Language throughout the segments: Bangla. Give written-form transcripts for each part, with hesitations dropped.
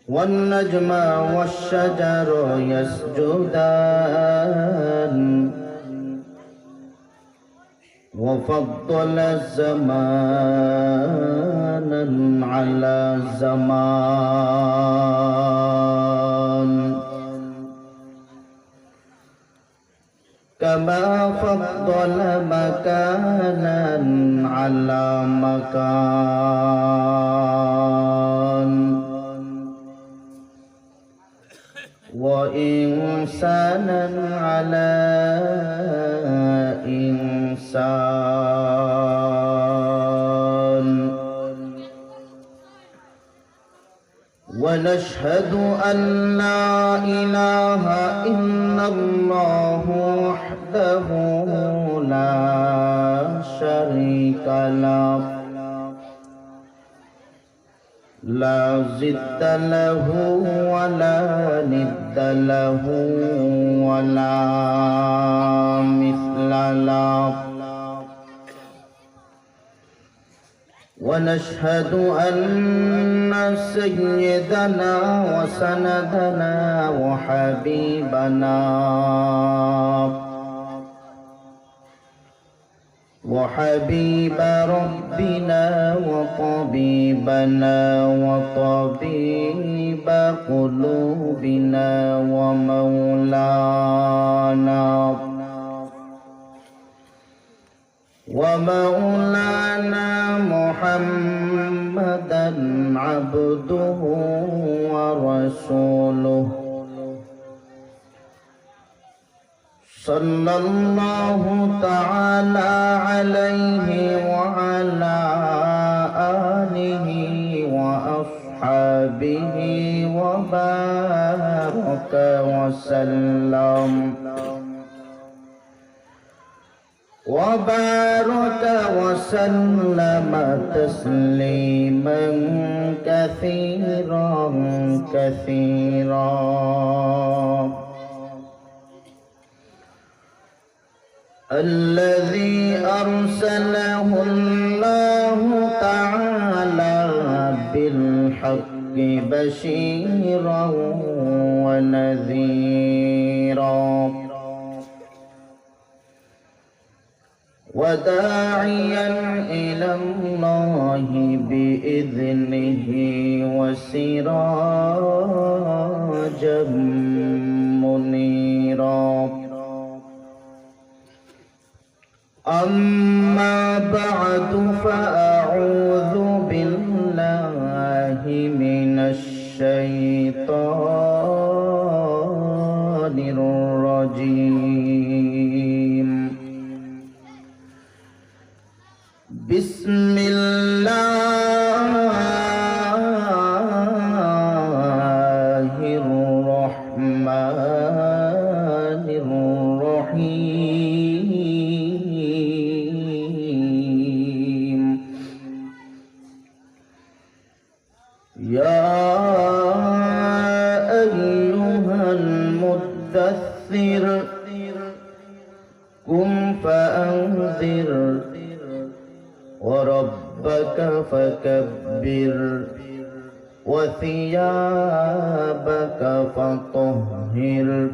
والنجم والشجر يسجدان وفضل زمانا على زمان كما فضل مكانا على مكان وإنسانا على إنسان ونشهد أن لا إله إلا الله وحده لا شريك له لا ضد له ولا ند له ولا مثل له ونشهد أن سيدنا وسندنا وحبيب ربنا وطبيبنا وطبيب قلوبنا ومولانا محمدا عبده ورسوله صلى الله تعالى عليه وعلى آله وأصحابه وبارك وسلم تسليما كثيرا الذي أرسله الله تعالى بالحق بشيرا ونذيرا وداعيا إلى الله بإذنه وسراجا منيرا أما بعد فأعوذ بالله من الشيطان الرجيم بسم الله الرحمن الرحيم يا أيها المدثر قم فأنذر وربك فكبر وثيابك فطهر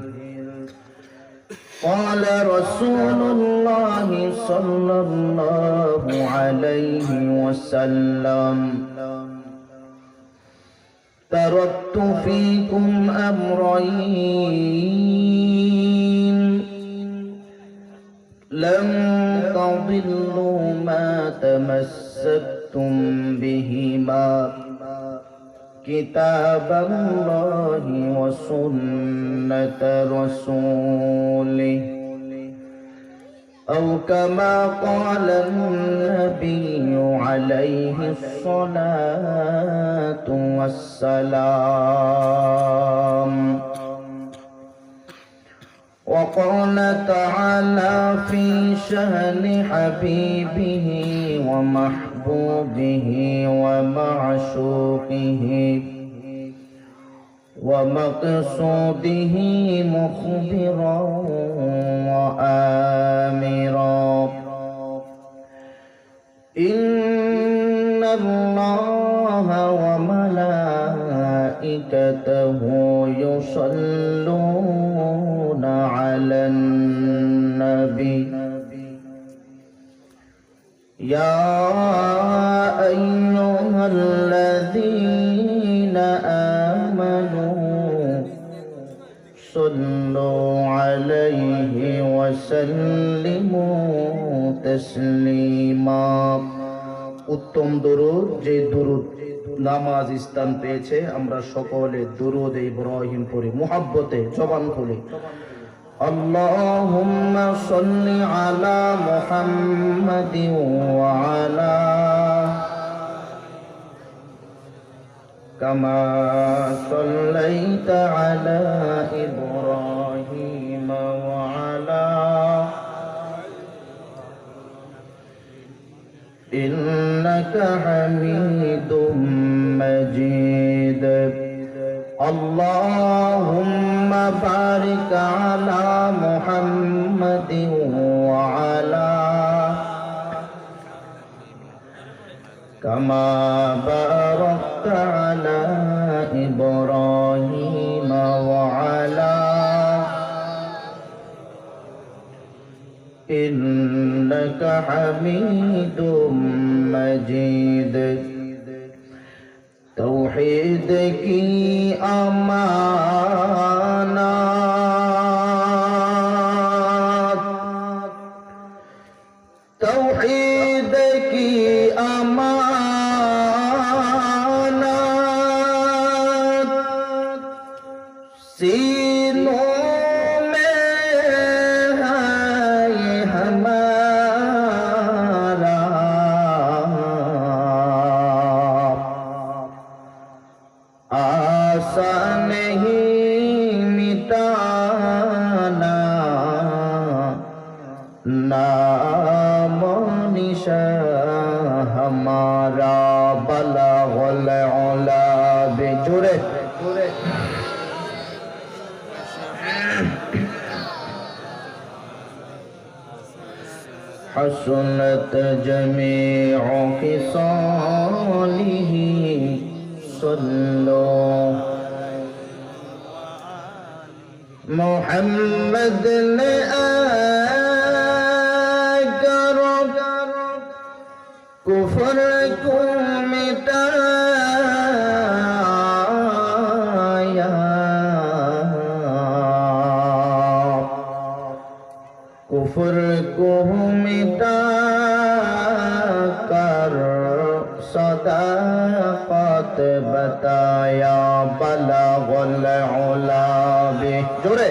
قال رسول الله صلى الله عليه وسلم تركت فيكم أمرين لن تضلوا ما تمسكتم بهما كتاب الله وسنة رسوله أو كما قال النبي عليه الصلاة والسلام وقال تعالى في شأن حبيبه ومحبوبه ومعشوقه ومقصوده مخبرا وآمرا إن الله وملائكته يصلون على النبي يا أيها الذين آمنوا صلوا عليه وسلموا تسليما উত্তম দুরূদ যে দুরূদ নামাজ স্থান পেয়েছে আমরা সকলে দুরূদ ইব্রাহিম পড়ি মুহাব্বতে জবান খুলে আল্লাহুম্মা সাল্লি আলা মুহাম্মাদিন ওয়া আলা কামা সাল্লাইতা আলা ইব্রাহিম ওয়া আলা إنك حميد مجيد اللهم بارك على محمد وعلى كما باركت على إبراهيم وعلى إنك حميد مجيد توحید کی امانات توحید کی امانات سینوں नहीं मिटाना नाम निशा हमारा बलागुल उला बेजुरे हसनत जमीउ खिसालिही सल्लो मोहम्मद ने आकर कुफर को मिटाया कुफर को मिटा कर सदाकत बताया बलागुल उला बे जोरे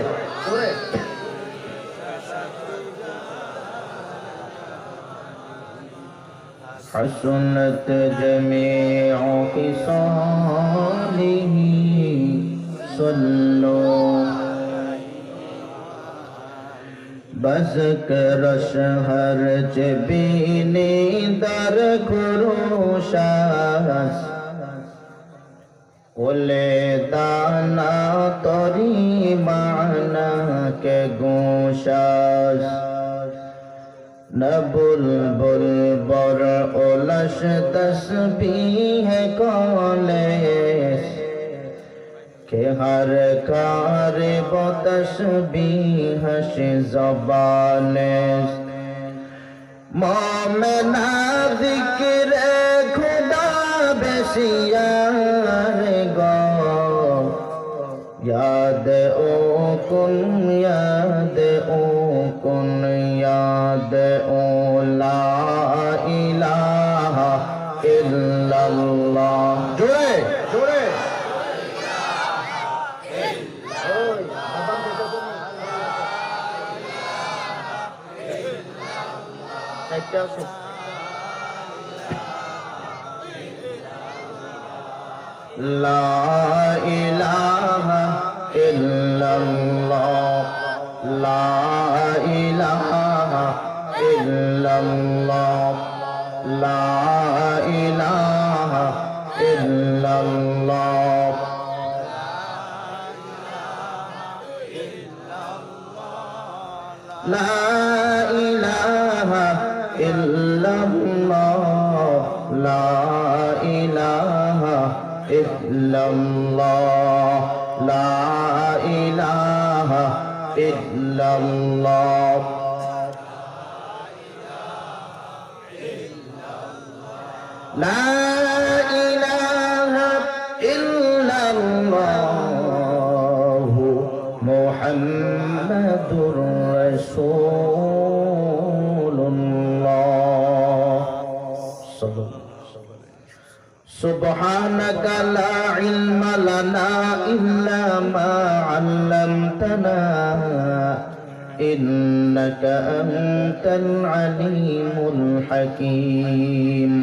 हसनत जमीउ खिसालिही सल्लो बस करश हर जबीने दर खुरोशास ओले दाना तोरी माना के गोशास न बुलबुल बर ओलश तस्बीह कॉलेस के हर कार बतस्बीह से ज़बाने मोमिना ज़िक्र खुदा बेसियार गो याद ओ कुन ला इलाहा इल्लल्लाह जोड़े जोड़े ला इलाहा इल्लल्लाह ला इलाहा इल्लल्लाह ला इलाहा इल्लल्लाह ला इलाहा इल्लल्लाह ইল্লাল্লাহ লা ইলাহা ইল্লাল্লাহ লা ইলাহা ইল্লাল্লাহ লা ইলাহা ইল্লাল্লাহ মুহাম্মাদুর রাসূলুল্লাহ সুবহানাকা লা ইলমা লানা ইল্লা মা 'আল্লামতানা ইন্নাকা আনতাল আলীমুল হাকীম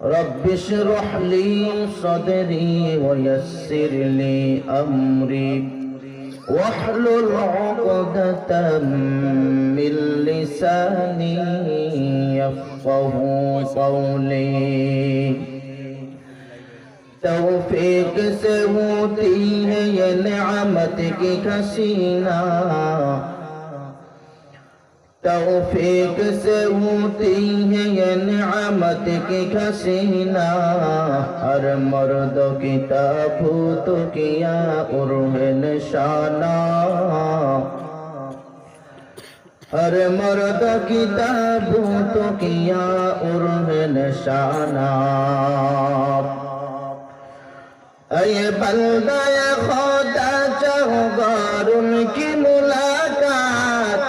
رب اشرح لي صدري ويسر لي أمري واحلل عقدة من لساني يفقه قولي توفیق سے ہوتی ہے یہ نعمت کی کسینا توفیق سے ہوتی ہے یہ نعمت کی کسینا ہر مرد کی تابوت کیا عرح نشانہ ہر مرد کی تابوت کیا عرح نشانہ اے بندہ خدا چاہوگار ان کی ملاقات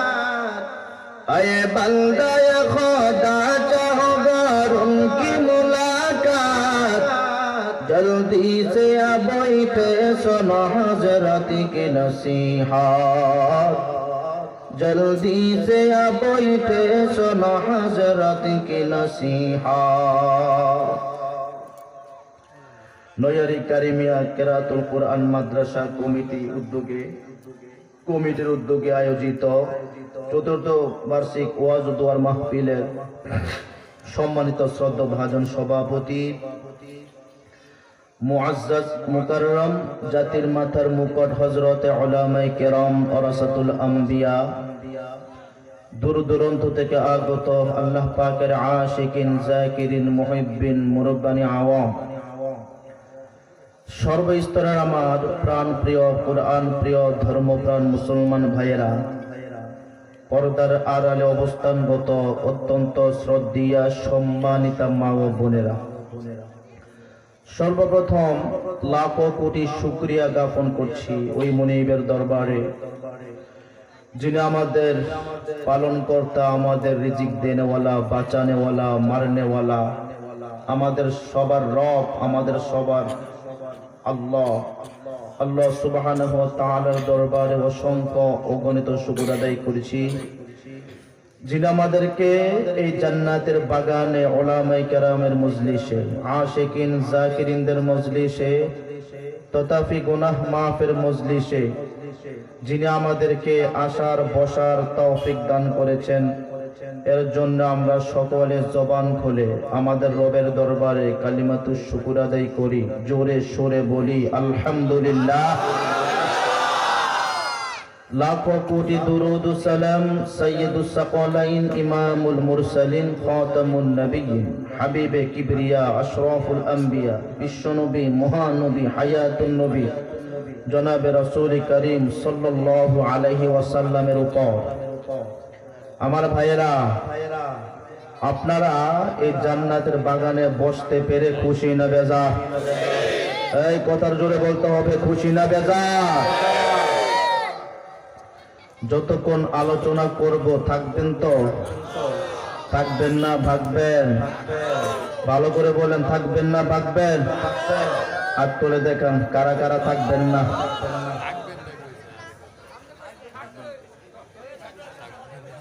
اے بندہ خدا چاہوگار ان کی ملاقات جلدی سے بیٹھے سنو حضرت کی نصیحت جلدی سے بیٹھے سنو حضرت کی نصیحت নয়ারি কারিমিয়া কেরাতুল কোরআন মাদ্রাসা কমিটির উদ্যোগে আয়োজিত চতুর্থ বার্ষিক ওয়াজ ও দোয়ার মাহফিলের সম্মানিত শ্রদ্ধাভাজন সভাপতি মুআজ্জাজ মুকাররম জাতির মাথার মুকুট হযরতে উলামায়ে কেরাম ওরাসাতুল আম্বিয়া দূর দূরান্ত থেকে আগত আল্লাহ পাকের আশিকিন জাকিরিন মুহিব্বিন মুরব্বানি আওয়াম সর্বস্তরের আমার প্রাণ প্রিয় কোরআন প্রিয় ধর্মপ্রাণ মুসলমান ভাইয়েরা পর্দার আড়ালে অবস্থানগত অত্যন্ত শ্রদ্ধেয়া সম্মানিতা মা ও বোনেরা সর্বপ্রথম লাখো কোটি শুকরিয়া জ্ঞাপন করছি ওই মুনিবের দরবারে যিনি আমাদের পালনকর্তা আমাদের রিজিক দেনেওয়ালা বাঁচানেওয়ালা মারনেওয়ালা আমাদের সবার রব আমাদের সবার আল্লাহ আল্লাহ সুবহানাহু ওয়া তাআলার দরবারে অসংখ্য অগণিত শুকর আদায় করেছি যিনি আমাদেরকে এই জান্নাতের বাগানে উলামায়ে কেরামের মজলিসে আশিকিন জাকিরিনদের মজলিসে তথাপি গুনাহ মাফের মজলিসে যিনি আমাদেরকে আসার বসার তৌফিক দান করেছেন এর জন্য আমরা সকলে জবান খুলে আমাদের রবের দরবারে কালিমাতুশ শুকর আদায় করি জোরে সোরে বলি আলহামদুলিল্লাহ লাখো কোটি দুরুদ ও সালাম সাইয়্যিদুস সাকালাইন ইমামুল মুরসালিন খাতামুন নবিয়্যিন হাবিবে কিবরিয়া আশরাফুল আম্বিয়া বিশ্বনবী মহানবী হায়াতুন নবী জনাবে রাসূল করিম সাল্লাল্লাহু আলাইহি ওয়াসাল্লামের উপর আমার ভাইয়েরা আপনারা এই জান্নাতের বাগানে বসতে পেরে খুশি না বেজার এই কথার জোরে বলতে হবে খুশি না বেজার যতক্ষণ আলোচনা করব থাকবেন তো থাকবেন না ভাগবেন ভালো করে বলেন থাকবেন না ভাগবেন হাত তুলে দেখান কারা কারা থাকবেন না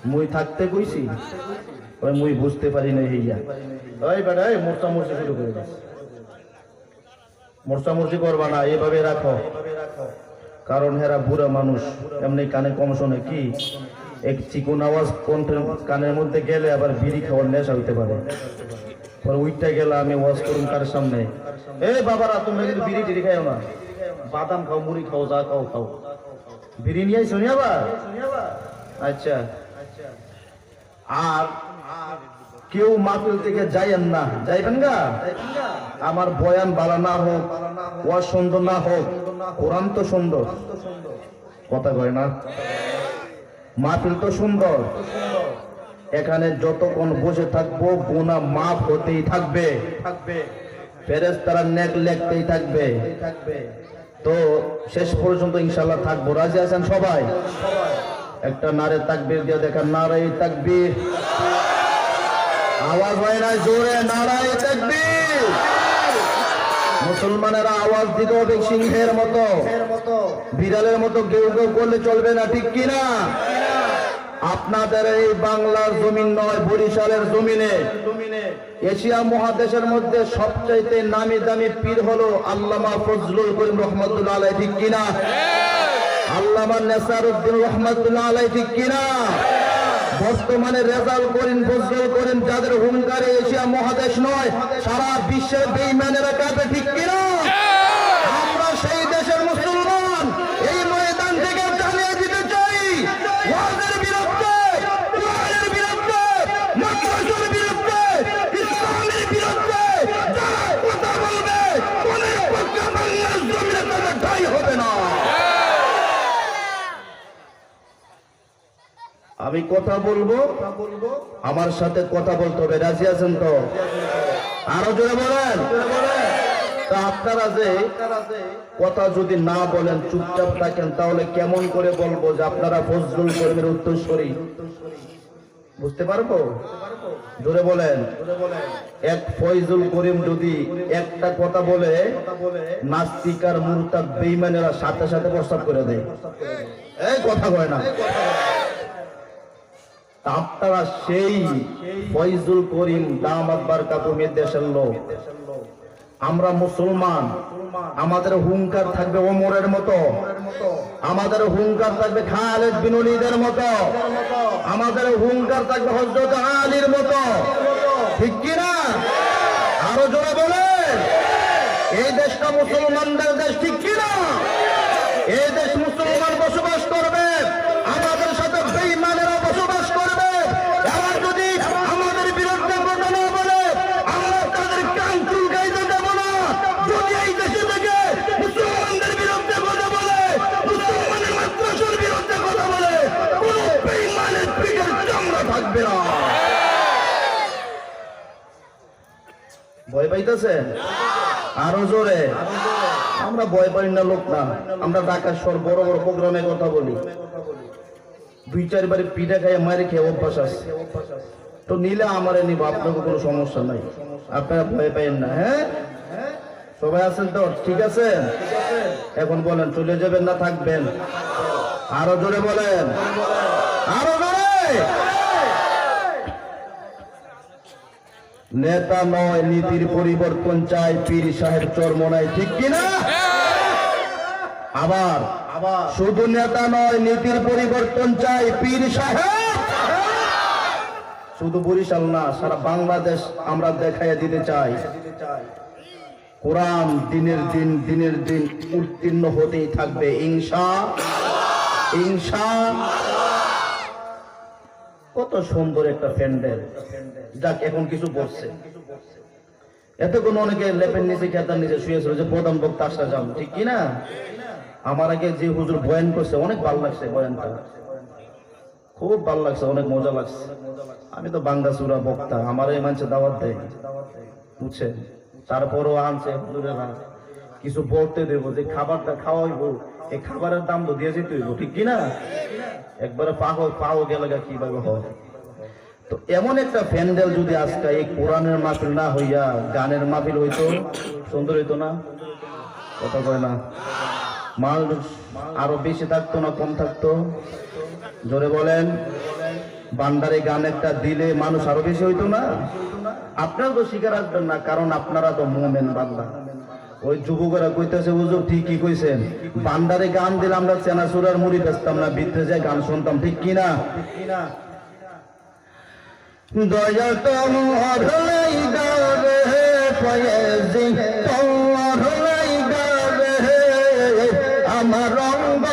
মুই থাকতে কইছি ওই মুই বুঝতে পারি না হইয়া ওই বেটা এই মোরচা মোরচি শুরু করে দাও মোরচা মোরচি করবা না এইভাবে রাখো কারণ হেরা বুড়া মানুষ এমনি কানে কম শোনে কি এক চিকন আওয়াজ কানের মধ্যে গেলে আবার বিড়ি খাওয়ার নেশা হইতে পারে পরে উইটা গেলে আমি ওয়াজ করুন কার সামনে এ বাবারা তুমি কিন্তু বিড়ি টিড়ি খাও না বাদাম খাও মুড়ি খাও যা খাও খাও বিড়ি নিয়ে শুনি আবার আচ্ছা আর কেউ মাহফিল থেকে যাইয়েন না, যাইবেন গা? আমার বয়ান বালা না হোক, ওয়াজ সুন্দর না হোক, কোরআন তো সুন্দর, কথা কয় না? মাহফিল তো সুন্দর, এখানে যতক্ষণ বসে থাকবো গুনাহ মাফ হতেই থাকবে, ফেরেশতারা নেক লিখতেই থাকবে। তো শেষ পর্যন্ত ইনশাআল্লাহ থাকবো। রাজি আছেন সবাই? একটা নারে তাকবীর দিয়ে দেখেন, নারে তাকবীর। আওয়াজ হয় না জোরে, নারে তাকবীর। মুসলমানেরা আওয়াজ দিতে হবে সিংহের মতো, বিড়ালের মতো গেউ গেউ করলে চলবে না, ঠিক কিনা? আপনাদের এই বাংলার জমিন নয়, বরিশালের জমিনে, এশিয়া মহাদেশের মধ্যে সবচাইতে নামি দামি পীর হলো আল্লামা ফজলুল করিম রহমাতুল্লাহ আলাইহি, ঠিক কিনা? আল্লামা নেসারউদ্দিন রহমাতুল্লাহ আলাইহি, ঠিক কিনা? বর্তমানে রেজাল করিম, ফজলুল করিম, যাদের হুঙ্কারে এশিয়া মহাদেশ নয় সারা বিশ্বের বেঈমানেরা কাঁপে, ঠিক কিনা? আমরা সেই দেশের মুসলমান এই ময়দান থেকে জানিয়ে দিতে চাই, ওয়াজের বিরুদ্ধে, কোরআনের বিরুদ্ধে, মাদ্রাসার বিরুদ্ধে, ইসলামের বিরুদ্ধে যারা কথা বলবে কোনের পক্ষে বাংলার জমিনে তাদের ঠাঁই হবে না। আমি কথা বলবো, আমার সাথে কথা বলতে হবে। রাজি আছেন তো? আরো জোরে বলেন। তা আপনারা যে কথা যদি না বলেন, চুপচাপ থাকেন, তাহলে কেমন করে বলবো যে আপনারা ফজলুল করিমের উত্তরসূরি? বুঝতে পারবো? জোরে বলেন। এক ফয়জুল করিম যদি একটা কথা বলে, নাস্তিক আর মুরতাদ বেঈমানেরা সাথে সাথে প্রস্তাব করে দেয়। এই কথা কয় না? আপনারা সেই ফয়জুল করিম দামাত বারকাতুহুর দেশের লোক, আমরা মুসলমান, আমাদের হুঙ্কার থাকবে ওমরের মতো, আমাদের হুঙ্কার থাকবে খালিদ বিন ওলীদের মতো, আমাদের হুঙ্কার থাকবে হযরত আলীর মতো, ঠিক কিনা? আরো জোরে বলেন। এই দেশটা মুসলমানদের দেশ, ঠিক কিনা? এই দেশ মুসলমান বসবাস করবে, আমাদের সাথে বেঈমানেরা বসবাস করবে। এরা যদি আমাদের বিরুদ্ধে কথা না বলে, আমরা তাদের কান চুলকাইতে দেব না। যদি এই দেশে থেকে মুসলমানদের বিরুদ্ধে কথা বলে, মুসলমানের মাদ্রাসার বিরুদ্ধে কথা বলে, কোন বেঈমানের পিঠের চামড়া থাকবে না। ভয় পাইতেছেন? আরো জোরে। আমরা ভয় পাই না লোক না, আমরা ঢাকার শহর বড় বড় প্রোগ্রামে কথা বলি, দুই চারবারে পিঠা খাইয়ে মারে খেয়ে অভ্যাস আছে। তো নিলে আমারে নিব, আপনাকে কোনো সমস্যা নাই, আপনারা ভয় পাইেন না। হ্যাঁ, সবাই আছেন তো? ঠিক আছে। এখন বলেন, চলে যাবেন না থাকবেন? আরো জোরে বলেন, আরো জোরে। নেতা নয়, নীতির পরিবর্তন চাই, পীর সাহেব চরমনায়, ঠিক কিনা? আবার শুধু নেতা নয়, নীতির পরিবর্তন চাই, পীর সাহেব। শুধু বরিশাল না, সারা বাংলাদেশ আমরা দেখাইয়া দিতে চাই, কোরআন দিনের দিন উত্তীর্ণ হতেই থাকবে, ইনশাআল্লাহ। কত সুন্দর একটা প্যান্ডেল। যাক, এখন কিছু বলছে, এতক্ষণ অনেকে লেপের নিচে খেতার নিচে শুয়েছিল যে প্রধান বক্তা আসা যান, ঠিক কিনা? আমার আগে যে হুজুর বয়ান করছে অনেক ভালো লাগছে, বয়ানটা খুব ভালো লাগছে, অনেক মজা লাগছে। আমি তো বাঙ্গাসুরা বক্তা, আমার এই মানুষে দাওয়াত দেয়, বুঝছেন? তারপরও আনছে হুজুরেরা কিছু বলতে দেবো, যে খাবারটা খাওয়াইবো, এই খাবারের দাম তো দিয়ে যেতে হইব, ঠিক কিনা? একবারে পাও গেলে কিভাবে হয়? তো এমন একটা প্যান্ডেল যদি আজকে এই কোরআনের মাহফিল না হইয়া গানের মাহফিল হইতো, সুন্দর হইতো না? কথা কয় না? মানুষ আরো বেশি থাকতো না কম থাকতো? জোরে বলেন। বান্দারে গান একটা দিলে মানুষ আরো বেশি হইতো না? আপনারা তো স্বীকার আসবেন না, কারণ আপনারা তো মুমিন বান্দা। ওই যুবকেরা কইতেছে, হুজুর ঠিকই কইছেন, বান্দারে গান দিলে আমরা চেনাচুরার মুড়ি বেচতাম না, ভিতরে যায় গান শুনতাম, ঠিক কিনা? দয়া তোমার হলাই গাবে ফয়েজি, তোমার হলাই গাবে আমার রঙ্গ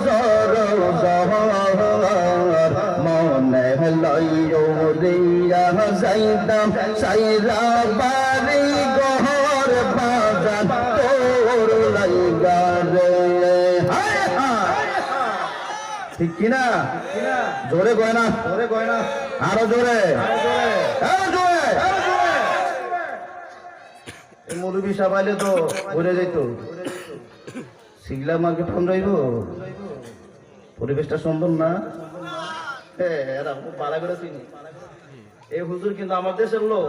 জর জহর, মনে লইও দিয়া যাইতাম সাইরা বাড়ি ঘর বাজার তোর লাইগা রে। ঠিক কিনা? জোরে কয় না? আরো জোরে, মৌলবী সাবাইলে তো ঘুরে যেত শিগলা মার্কেট ফোন রইব। পরিবেশটা সুন্দর না? এই হুজুর কিন্তু আমার দেশের লোক,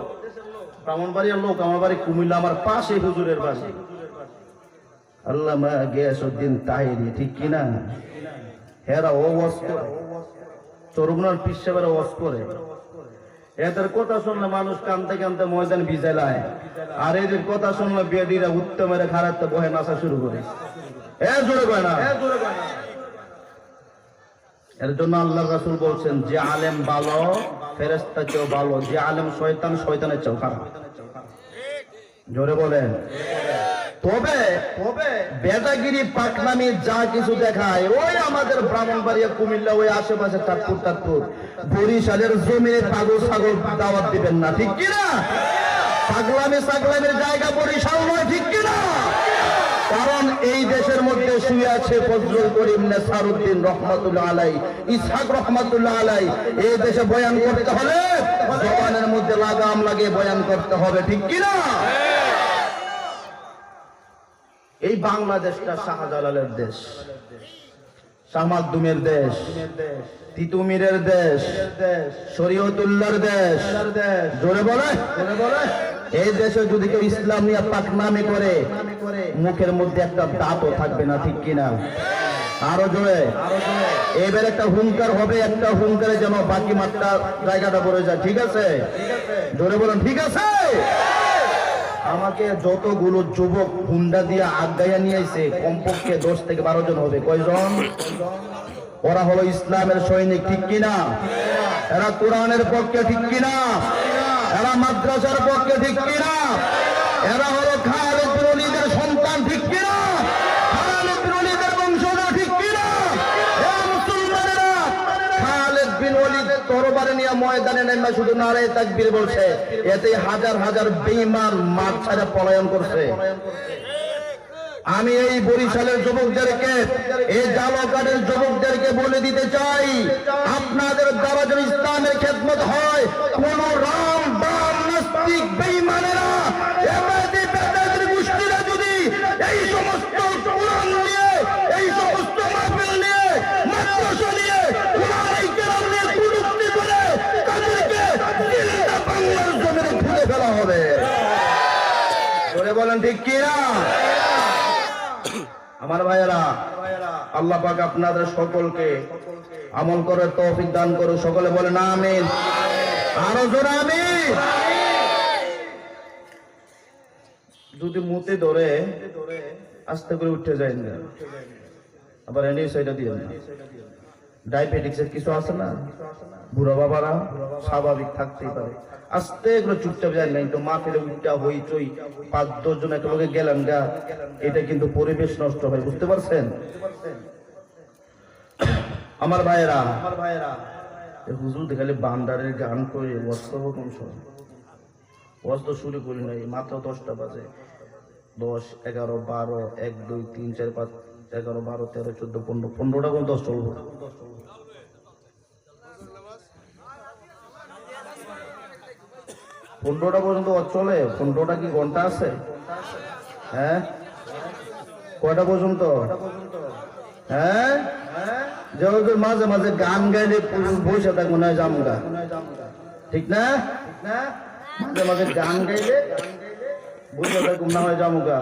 ব্রাহ্মণবাড়িয়ার লোক। আমার বাড়ি কুমিল্লা, আমার পাশে হুজুরের বাড়ি আল্লামা গিয়াসউদ্দিন তাহিরি। ঠিক কিনা? হেরা ও ওয়াজ করে, চরমনার পীর সাহেবেরা ওয়াজ করে। এদের কথা শুনলে মানুষ কানতে কানতে ময়দান ভিজালায়, আর এদের কথা শুনলে বেদিরা উত্তমের খারাতে বহে নাচা শুরু করে। জোরে কয় না? এর জন্য আল্লাহ রাসূল বলছেন, যে আলেম ভালো ফেরেশতা চেয়েও ভালো, যে আলেম শয়তান শয়তানের চেয়েও খারাপ। জোরে বলেন। তবে বেদাগিরি পাকনামি যা কিছু দেখায়, ওই আমাদের ব্রাহ্মণবাড়িয়া কুমিল্লা ওই আশেপাশে তাৎপুর বরিশালের জমিনে পাগল ছাগল দাওয়াত দিবেন না। ঠিক কিনা? পাগলামির জায়গা বরিশাল নয়। ঠিক কিনা? কারণ এই দেশের মধ্যে শুয়ে আছে ফজলুল করিম নেসারউদ্দিন রহমাতুল্লাহ আলাই, ইসহাক রহমাতুল্লাহ আলাই। এই দেশে বয়ান করতে হলে জবানের মধ্যে লাগাম লাগিয়ে বয়ান করতে হবে। ঠিক কিনা? এই বাংলাদেশটা শাহজালালের দেশ, শাহ মাকদুমের দেশ, তিতুমিরের দেশ, শরীয়তুল্লাহর দেশ। জোরে বলে। এই দেশে যদি কেউ ইসলাম নিয়ে পাকনামি করে, মুখের মধ্যে একটা দাঁতও থাকবে না। ঠিক কিনা? আরো জোরে। এবার একটা হুঙ্কার হবে, একটা হুঙ্কারে যেন বাকি মাত্রা জায়গাটা পড়ে যায়। ঠিক আছে? জোরে বলেন। ঠিক আছে? আমাকে যতগুলো যুবক হুন্ডা দিয়ে আগাইয়া নিয়ে আইছে, কমপক্ষে 10 থেকে 12 জন হবে। কয়জন? ওরা হলো ইসলামের সৈনিক। ঠিক কিনা? এরা কোরআনের পক্ষে। ঠিক কিনা? এরা মাদ্রাসার পক্ষে। ঠিক কিনা? এরা হলো খালিদ বিন ওলীদের সন্তান। ঠিক কিনা? খালিদ বিন ওলীদের বংশধর। ঠিক কিনা? মুসলমানেরা খালিদ বিন ওলীদ তরবারি নিয়ে ময়দানে নেমে শুধু নারে তাকবীর বলছে, এতে হাজার হাজার বেঈমান মাঠ ছাড়া পলায়ন করছে। আমি এই বরিশালের যুবকদেরকে, এই জালকাটের যুবকদেরকে বলে দিতে চাই, আপনাদের দ্বারা যদি ইসলামের খেদমত হয়, কোন রাম বাম নাস্তিক বেঈমানেরা গোষ্ঠীরা যদি এই সমস্ত কোরআন নিয়ে, এই সমস্ত মাহফিল নিয়ে, মাদ্রাসা নিয়ে, উলামায়ে কেরাম নিয়ে কুযুক্তি করে তাদেরকে জিন্দা বাংলার জমিনে ফেলে ফেলা হবে। বলে বলেন ঠিক কিনা? আমার ভাইয়েরা, আল্লাহ পাক আপনাদের সকলকে আমল করার তৌফিক দান করুন। সকলে বলেন আমিন। আরো জোরে আমিন। যদি মুতে ধরে আস্তে করে উঠে যায় না, আবার এনে সেটা দিয়ে না। ডায়াবেটিক্সের কিছু আছে না, বুড়া বাবারা স্বাভাবিক থাকতেই পারে, আস্তে এগুলো চুপচাপ যায় নাই তো মা ফেলে উল্টা হইচই 5-10 জন একলগে গেলেন গা, এটা কিন্তু পরিবেশ নষ্ট হয়। বুঝতে পারছেন? আমার ভাইয়েরা, হুজুর দেখালে বান্দারের গান করে ওয়াজ করবো কোন সময়? ওয়াজ তো শুরু করি নাই, মাত্র 10টা বাজে। 10, 11, 12, 1, 2, 3, 4, 5, 11, 12, 13, 14, 15, 15টা পর্যন্ত 10 চলবো। 15টা পর্যন্ত চলে। 15টা কি ঘন্টা আছে? হ্যাঁ, কয়টা পর্যন্ত? হ্যাঁ, যেহেতু মাঝে মাঝে গান গাইলে বসে থাকবো না, জামগা। ঠিক না? মাঝে মাঝে গান গাইলে বসে থাকবো না হয় জামগা।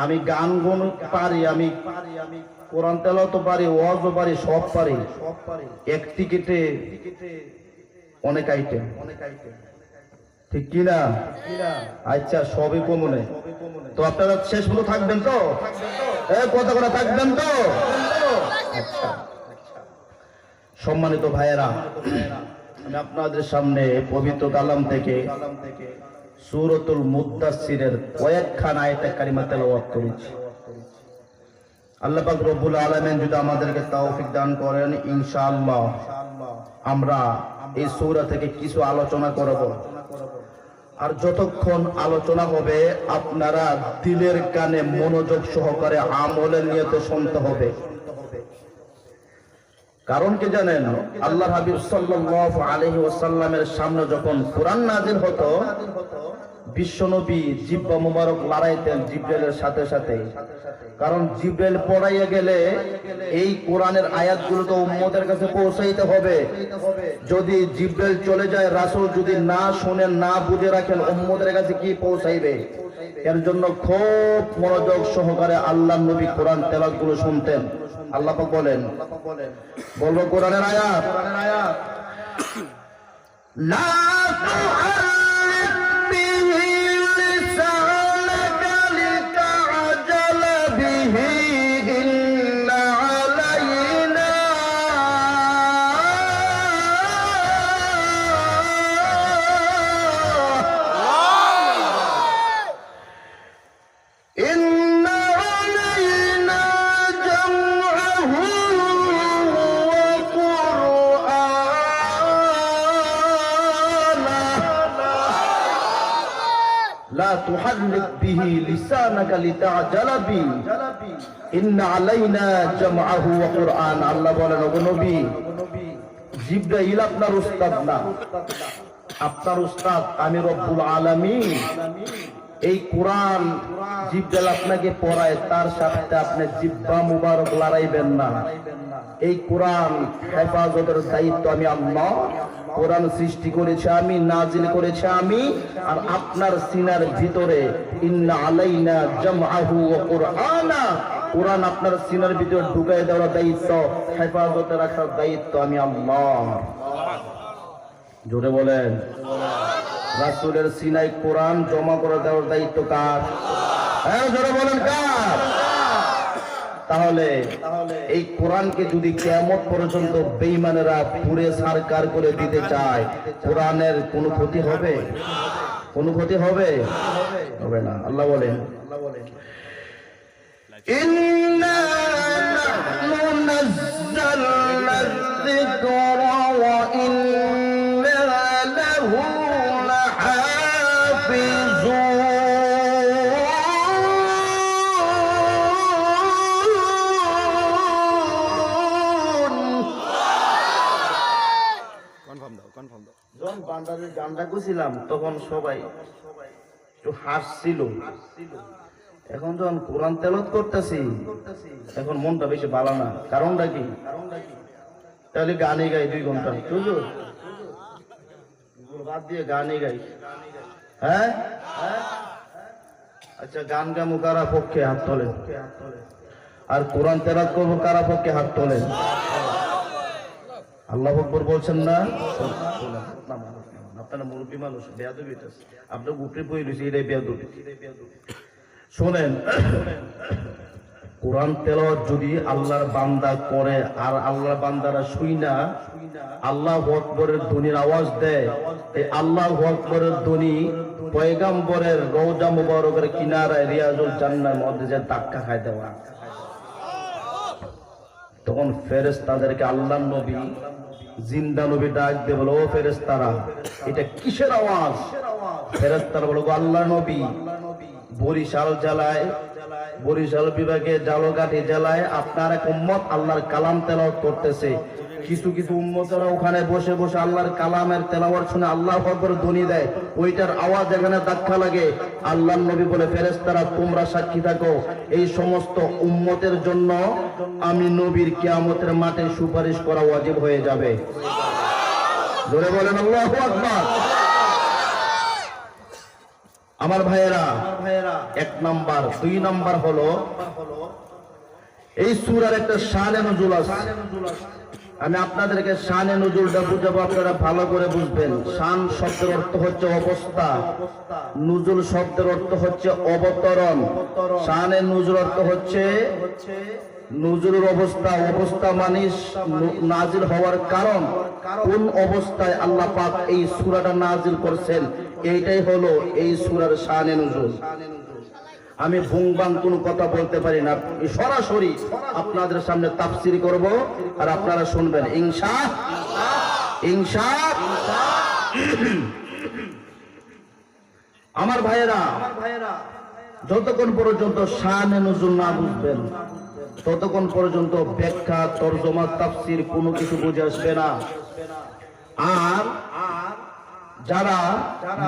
আমি গান গুন পারি, আমি কোরআন তেলাওয়াতও পারি, ওয়াজও পারি, সব পারি। এক টিকেটে অনেক আইটেম। ঠিক কিনা? আচ্ছা, সবই কমনে। তো আপনারা শেষ পর্যন্ত থাকবেন তো? কথা করে থাকবেন তো? আচ্ছা, সম্মানিত ভাইয়েরা, আমি আপনাদের সামনে পবিত্র কালাম থেকে সূরাতুল মুদ্দাসসিরের কয়েকখানা আয়াতে কারিমা তেলাওয়াত করেছি। আল্লাহ পাক রব্বুল আলামিন যদি আমাদেরকে তৌফিক দান করেন, ইনশাআল্লাহ আমরা এই সূরা থেকে কিছু আলোচনা করব। আর যতক্ষণ আলোচনা হবে আপনারা দিলের কানে মনোযোগ সহকারে আমলের নিয়তে শুনতে হবে। কারণ কি জানেন, আল্লাহর হাবিব সাল্লাল্লাহু আলাইহি ওয়াসাল্লামের সামনে যখন কোরআন নাযিল হতো, বিশ্বনবী জিহ্বা মুবারক লড়াইতেন জিবরাইলের সাথে সাথে। কারণ জিবরাইল পড়াইয়া গেলে এই কোরআনের আয়াতগুলো তো উম্মতের কাছে পৌঁছাইতে হবে। যদি জিবরাইল চলে যায়, রাসূল যদি না শুনেন, না বুঝে রাখেন, উম্মতের কাছে কি পৌঁছাইবে? এর জন্য খুব মনোযোগ সহকারে আল্লাহর নবী কোরআন তেলাওয়াতগুলো শুনতেন। আল্লাহ পাক বলেন, বলবো কোরআনের আয়াত, লা তুহাররিক বিহি লিসানাকা লিতা'জাল বিহি ইন্না আলাইনা لا تحرك به لسانك لتعجل به إن علينا جمعه وقرآن। আল্লাহ বলেন, ওগো নবী, জিবরাইল আপনার উস্তাদ না, আপনার উস্তাদ আমি রব্বুল আলামিন। এই কোরআন জিবরাইল আপনাকে পড়ায়, তার সাথে আপনি জিহ্বা মুবারক লড়াইবেন না। এই কোরআন হেফাজতের দায়িত্ব আমি আল্লাহ। কোরআন সৃষ্টি করেছে আমি, নাজিল করেছে আমি, আর আপনার সিনার ভিতরে ইন্না আলাইনা জামআহু ওয়া কুরআনা, কোরআন আপনার সিনার ভিতরে ঢুকাই দেওয়ার দায়িত্ব, হেফাজতে রাখার দায়িত্ব আমি আল্লাহ। জোরে বলেন, রাসূলের সিনায় কোরআন জমা করে দেওয়ার দায়িত্ব কার? হ্যাঁ, জোরে বলেন কার? তাহলে এই কোরআনকে যদি কিয়ামত পর্যন্ত বেঈমানেরা পুরে সারকার করে দিতে চায়, কোরআনের কোনো ক্ষতি হবে? কোনো ক্ষতি হবে? হবে না। আল্লাহ বলেন, ইন্না নাহনু নাযালনা যিকরা ওয়া ইন্না লাহু লাহাফিজুন। যখন বান্দারের গানটা গুছিলাম তখন সবাই একটু হাসছিল। এখন যখন কোরআন তেলাওয়াত করতেছি এখন মনটা বেশি ভালো না। কারণটা কি? তাহলে গানে গাই 2 ঘন্টা, হুজুর বাদ দিয়ে গানে গাই। হ্যাঁ, আচ্ছা, গান গামু কারা পক্ষে হাত তোলেন, আর কোরআন তেলাওয়াত করবো কারা পক্ষে হাত তোলেন। আল্লাহু আকবার বলছেন না? আপনারা মুরব্বী মানুষ, বেয়াদবি এটা আপনার উপরে বই রয়েছে, এটাই বেয়াদবি। শোনেন, কোরআন তেলাওয়াত যদি আল্লাহর বান্দা করে আর আল্লাহর বান্দারা শুই না আল্লাহু আকবরের ধ্বনির আওয়াজ দেয়, এই আল্লাহু আকবরের ধ্বনি পয়গাম্বরের রওজা মুবারকের কিনারায় রিয়াজুল জান্নাতের মধ্যে যে ধাক্কা খায় দেওয়া, তখন ফেরেশতাদেরকে আল্লাহর নবী জিন্দা নবী ডাক দিয়ে বলো, ও ফেরেশতারা এটা কিসের আওয়াজ? ফেরেশতারা বলো, আল্লাহর নবী বরিশাল জেলায়, বরিশাল বিভাগে জালকাঠি জেলায় আপনার এক উম্মত আল্লাহর কালাম তেলাওয়াত করতেছে। কিছু কিছু উম্মতরা ওখানে বসে বসে আল্লাহর কালামের তেলাওয়াত শুনে আল্লাহু আকবার ধ্বনি দেয়, ওইটার আওয়াজ এখানে ধাক্কা লাগে। আল্লাহর নবী বলে, ফেরেশতারা তোমরা সাক্ষী থাকো, এই সমস্ত উম্মতের জন্য আমি নবীর কিয়ামতের মাঠে সুপারিশ করা ওয়াজিব হয়ে যাবে। জোরে বলেন আল্লাহু আকবার। আমার ভাইয়েরা, 1 নাম্বার। 2 নাম্বার হলো এই সূরার একটা শানে নুজুল আছে। আমি আপনাদেরকে শানে নুজুলটা বুঝাবো, আপনারা ভালো করে বুঝবেন। শান শব্দের অর্থ হচ্ছে অবস্থা, নুজুল শব্দের অর্থ হচ্ছে অবতরণ। শানে নুজুল অর্থ হচ্ছে নুজুলের অবস্থা, অবস্থা মানে নাজিল হওয়ার কারণ, কোন অবস্থায় আল্লাহ পাক এই সূরাটা নাজিল করছেন, এইটাই হলো এই সূরার শানে নুজুল। আমি ভুংবাং কোনো কথা বলতে পারি না, সরাসরি আপনাদের সামনে তাফসীর করব আর আপনারা শুনবেন ইনশাআল্লাহ। ইনশাআল্লাহ। আমার ভাইয়েরা, যতক্ষণ পর্যন্ত শানে নুজুল না বুঝবেন ততক্ষণ পর্যন্ত ব্যাখ্যা, তরজমা, তাফসীর কোনো কিছু বুঝে আসবে না। আর যারা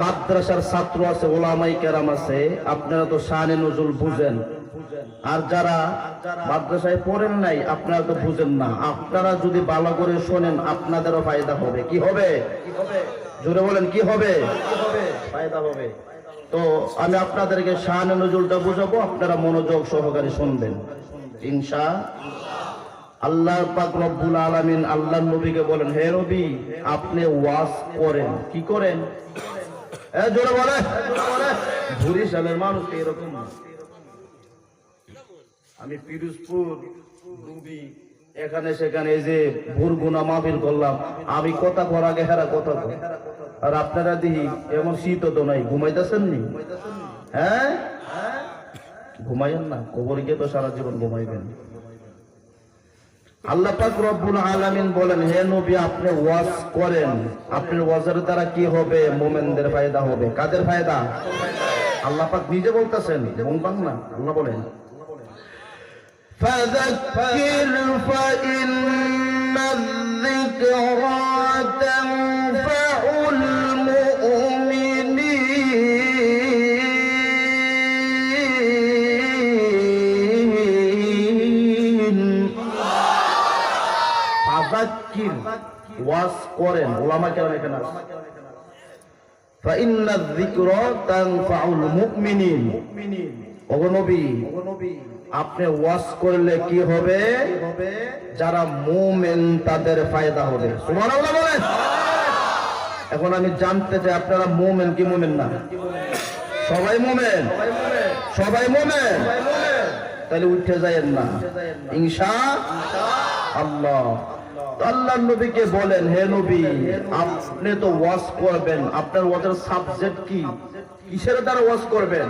মাদ্রাসার ছাত্র আছে, ওলামায়ে কেরাম আছে, আপনারা তো শানে নুজুল বুঝেন। আর যারা মাদ্রাসায় পড়েন নাই, আপনারা তো বুঝেন না। আপনারা যদি ভালো করে শোনেন আপনাদেরও ফায়দা হবে। কি হবে? জোরে বলেন, কি হবে? ফায়দা হবে। তো আমি আপনাদেরকে শানে নুজুলটা বুঝাবো, আপনারা মনোযোগ সহকারে শুনবেন ইনশাআল্লাহ। আল্লাহ পাক রব্বুল আলামিন আল্লাহর নবীকে বলেন, হে নবী আপনি ওয়াজ করেন। কি করেন? জোরে বলে। বরিশালের মানুষ এরকম না। আমি পিরোজপুর, রুবি, এখানে সেখানে এই যে ভুরগুনা মাহফিল করলাম, আমি কথা কর আগে হেরা কথা কর। আর আপনারা দেখি এমন শীত তো নাই, ঘুমাইতেছেন নি? হ্যাঁ, ঘুমাইয়েন না, কবরে গিয়ে তো সারা জীবন ঘুমাইবেন। আল্লাহ পাক রব্বুল আলামিন বলেন, হে নবী আপনি ওয়াজ করেন। আপনার ওয়াজের দ্বারা কি হবে? মুমিনদের ফায়দা হবে। কাদের ফায়দা? আল্লাহ পাক নিজে বলতেছেন, মুনবাং না। আল্লাহ বলেন, ফাযাক্কির ফাইন্নায-যিকরা তানফাউল মুমিনিন। ফাযাক্কির, ওয়াজ করেন। উলামা কেরাম এখানে আছে। ফাইন্নায-যিকরা তানফাউল মুমিনিন। ওগো নবী আপনি ওয়াজ করলে কি হবে? যারা মুমিন তাদের ফায়দা হবে। সুবহানাল্লাহ বলেন। এখন আমি জানতে চাই আপনারা মুমিন কি মুমিন না? সবাই মুমিন? সবাই মুমিন? তাহলে উঠে যায়েন না ইনশাআল্লাহ। আল্লাহর নবীকে বলেন, হে নবী আপনি তো ওয়াজ করবেন, আপনার ওয়াজের সাবজেক্ট কি? কিসের দ্বারা ওয়াজ করবেন?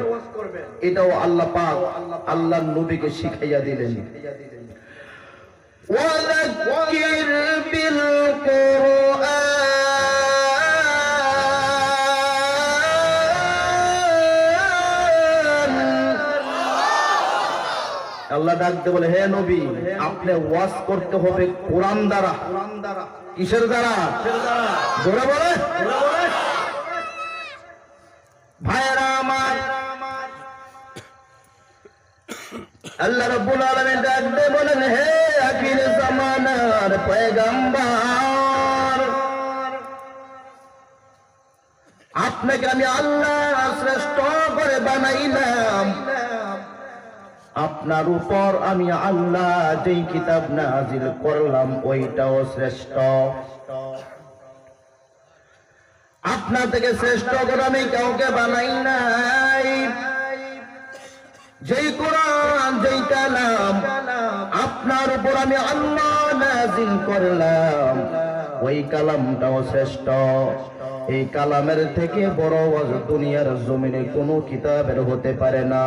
এটাও আল্লাহ পাক আল্লাহর নবীকে শিখাইয়া দিলেন। ওয়াযাক্কির বিল কুরআন। আল্লাহ ডাকতে বলে, হে নবী আপনি ওয়াজ করতে হবে কোরআন দ্বারা। কিসের দ্বারা? জোরে বলে। ভাইরা আমার, আল্লাহ রাব্বুল আলামিন ডাকতে বলেন, হে আখির জামানার পয়গম্বর আপনাকে আমি আল্লাহ শ্রেষ্ঠ করে বানাইলাম। আপনার উপর আমি আল্লাহ যেই কিতাব নাযিল করলাম ওইটাও শ্রেষ্ঠ। আপনার থেকে শ্রেষ্ঠ করে আমি কাউকে বানাই নাই। যেই কোরআন, যেই কালাম আপনার উপর আমি আল্লাহ নাযিল করলাম ওই কালামটাও শ্রেষ্ঠ। এই কালামের থেকে বড় ওয়াজ দুনিয়ার জমিনে কোনো কিতাবের হতে পারে না।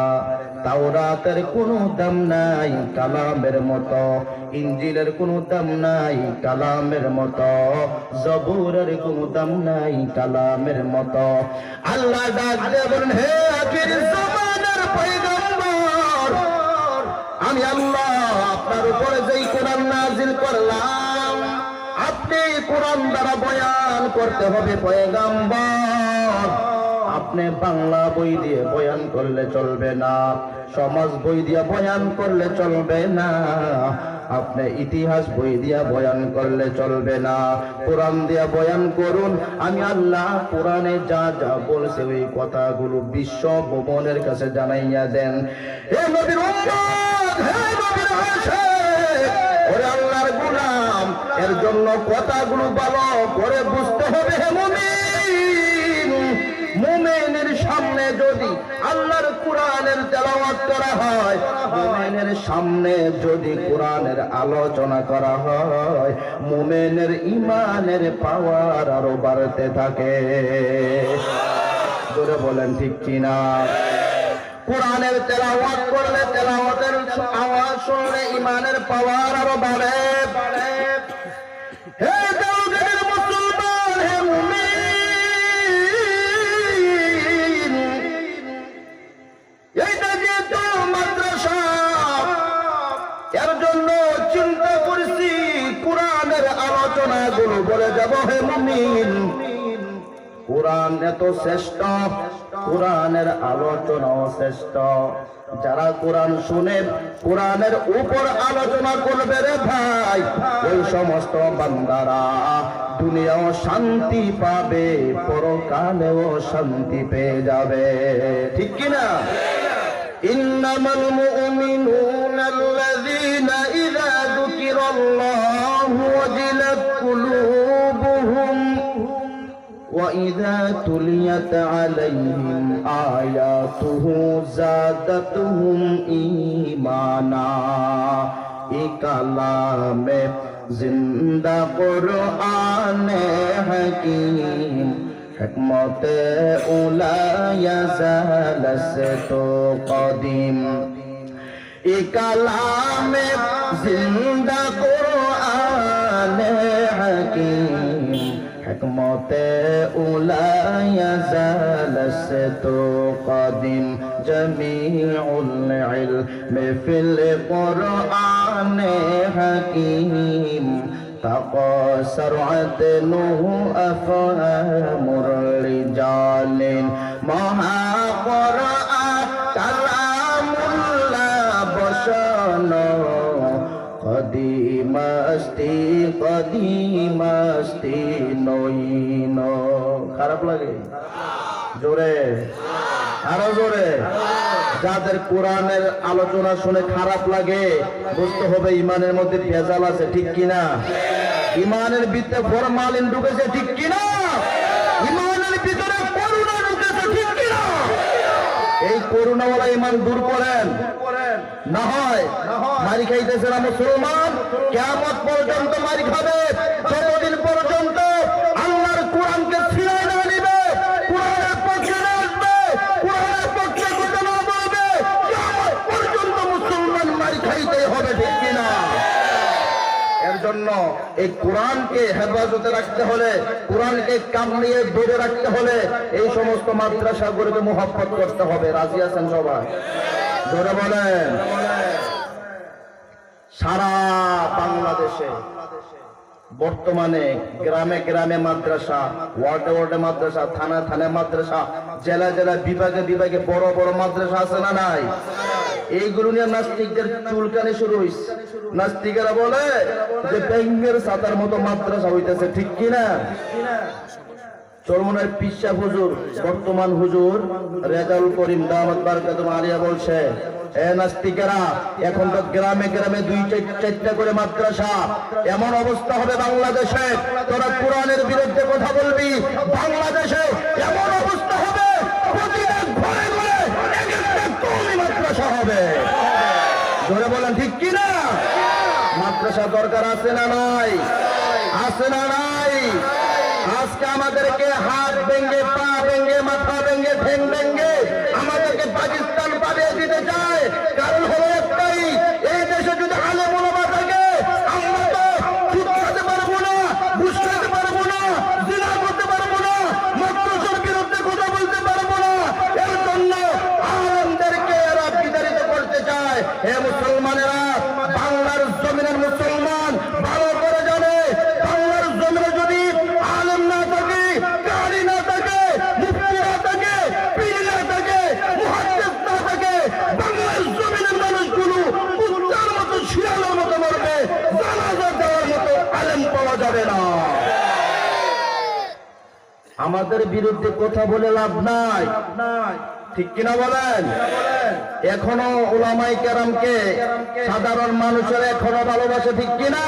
তাওরাতের কোনো দাম নাই কালামের মতো, ইনজিলের কোনো দাম নাই কালামের মতো, জবুরের কোনো দাম নাই কালামের মতো। আল্লাহ ডাক দিয়ে বলেন, হে আখির জামানার পয়গম্বর আমি আল্লাহ আপনার উপরে যেই কোরআন নাযিল করলাম আপনি কোরআন দ্বারা বয়ান করতে হবে পয়গম্বর। আপনি বাংলা বই দিয়ে বয়ান করলে চলবে না, সমাজ বই দিয়ে বয়ান করলে চলবে না, আপনি ইতিহাস বই দিয়া বয়ান করলে চলবে না, কোরআন দিয়া বয়ান করুন। আমি আল্লাহ কোরআনে যা যা বলছে ওই কথাগুলো বিশ্ব ভুবনের কাছে জানাইয়া দেন। হে নবীর উম্মত, হে নবীর আশিক, ওরে আল্লাহর গোলাম, এর জন্য কথাগুলো ভালো করে বুঝতে হবে। হে মুমিন, মুমিনের সামনে যদি আল্লাহর কোরআনের তেলাওয়াত করা হয়, মুমিনের সামনে যদি কোরআনের আলোচনা করা হয়, মুমিনের ঈমানের পাওয়ার আরো বাড়তে থাকে। জোরে বলেন ঠিক কিনা? কোরআনের তেলাওয়াত করলে, তেলাওয়াতের আওয়াজ শুনলে ঈমানের পাওয়ার আরো বাড়ে। হে দেওঘরের মুসলমান, যাব হে মুমিন, কোরআন এত শ্রেষ্ঠ, কোরআনের আলোচনাও শ্রেষ্ঠ। যারা কোরআন শুনে কোরআনের উপর আলোচনা করবে রে ভাই, ওই সমস্ত বান্দারা দুনিয়াও শান্তি পাবে, পরকালেও শান্তি পেয়ে যাবে। ঠিক কিনা? ইন্নামাল মুমিনুনা আল্লাযীনা ইযা যুকিরাল্লাহু ওয়াজিলাত কুলুবুহুম وَإِذَا تُلِيَتْ عَلَيْهِمْ آيَاتُهُ زَادَتْهُمْ إِيمَانًا। اے کلام زندہ قرآن حکیم، حکمت اولا یزال سے تو قدیم۔ اے کلام زندہ قرآن حکیم، حکمت اولا یزال سے تو قدیم۔ جمیع العلم فی القرآن حکیم، تقاصر عدله افہام الرجال۔ مہا قرآن کلام اللہ بشانو، قدیم استی নইনো। খারাপ লাগে? জোরে, আরো জোরে। যাদের কোরআনের আলোচনা শুনে খারাপ লাগে, বুঝতে হবে ইমানের মধ্যে ভেজাল আছে। ঠিক কিনা? ইমানের ভিতরে ফরমালিন ঢুকেছে। ঠিক কিনা? ইমানের ভিতরে করুণা ঢুকেছে। ঠিক কিনা? এই করুণাওয়ালা ইমান দূর করেন, না হয় মারি খাইতেছে না মুসলমান, কিয়ামত পর্যন্ত মারি খাবে। যতদিন পর্যন্ত আল্লাহর কোরআনকে ছিঁড়ে না নিবে, কোরআনের পক্ষে না আসবে, কোরআনের পক্ষে কথা না বলবে, কিয়ামত পর্যন্ত মুসলমান মারি খাইতেই হবে। ঠিক কিনা? এর জন্য এই কোরআনকে হেফাজতে রাখতে হলে, কোরআনকে কামড়িয়ে ধরে রাখতে হলে এই সমস্ত মাদ্রাসাগুলোকে মুহাব্বত করতে হবে। রাজি আছেন সবাই? ধরে বলেন। সারা বাংলাদেশে বর্তমানে গ্রামে গ্রামে মাদ্রাসা, ওয়ার্ডে ওয়ার্ডে মাদ্রাসা, থানায় থানায় মাদ্রাসা, জেলা জেলা বিভাগে বিভাগে বড় বড় মাদ্রাসা আছে না নাই? এইগুলো নিয়ে নাস্তিকদের চুলকানি শুরু হয়েছে। নাস্তিকেরা বলে যে ব্যাঙের ছাতার মতো মাদ্রাসা হইতেছে। ঠিক কিনা? চরমনের পিসা হুজুর, বর্তমান হুজুর রেজাউল করিম দামাত বারকাতুহু আলিয়া বলছে, এ নাস্তিকেরা, এখন তো গ্রামে গ্রামে 2-4টা করে মাদ্রাসা। এমন অবস্থা হবে বাংলাদেশে, তোরা কোরআনের বিরুদ্ধে কথা বলবি, বাংলাদেশে এমন অবস্থা হবে প্রতিটা ঘরে ঘরে একটা কওমি মাদ্রাসা হবে। জোরে বলেন ঠিক কিনা? মাদ্রাসা দরকার আছে না নাই? আছে না নাই? আজকে আমাদেরকে হাত ভেঙে, পা ভেঙে, মাথা ভেঙে, ঠ্যাং ভেঙে আমাদেরকে পাকিস্তান পাঠিয়ে দিতে চায়। কারণ হলো একটাই, এই দেশে যদি আলেম ওলামা থাকে, আমরা তো সুদ খেতে পারবো না, ঘুষ খেতে পারবো না, জিনা করতে পারবো না, মাদ্রাসার বিরুদ্ধে কথা বলতে পারবো না। এর জন্য আলেমদেরকে এরা বিতাড়িত করতে চায়। হে মুসলমানেরা, বাংলার জমিনের মুসলমান ভালো করে জানে, বাংলার জমিনে যদি আলেম না থাকে, কারি না থাকে, মুফতি না থাকে, পীর না থাকে, মুহাদ্দিস না থাকে, বাংলার জমিনের মানুষগুলো কুত্তার মতো, শিয়ালের মতো মরবে, জানাজা দেওয়ার মতো আলেম পাওয়া যাবে না। আমাদের বিরুদ্ধে কথা বলে লাভ নাই। ঠিক কিনা বলেন? এখনো উলামায়ে কেরামকে সাধারণ মানুষের এখনো ভালোবাসে। ঠিক কিনা?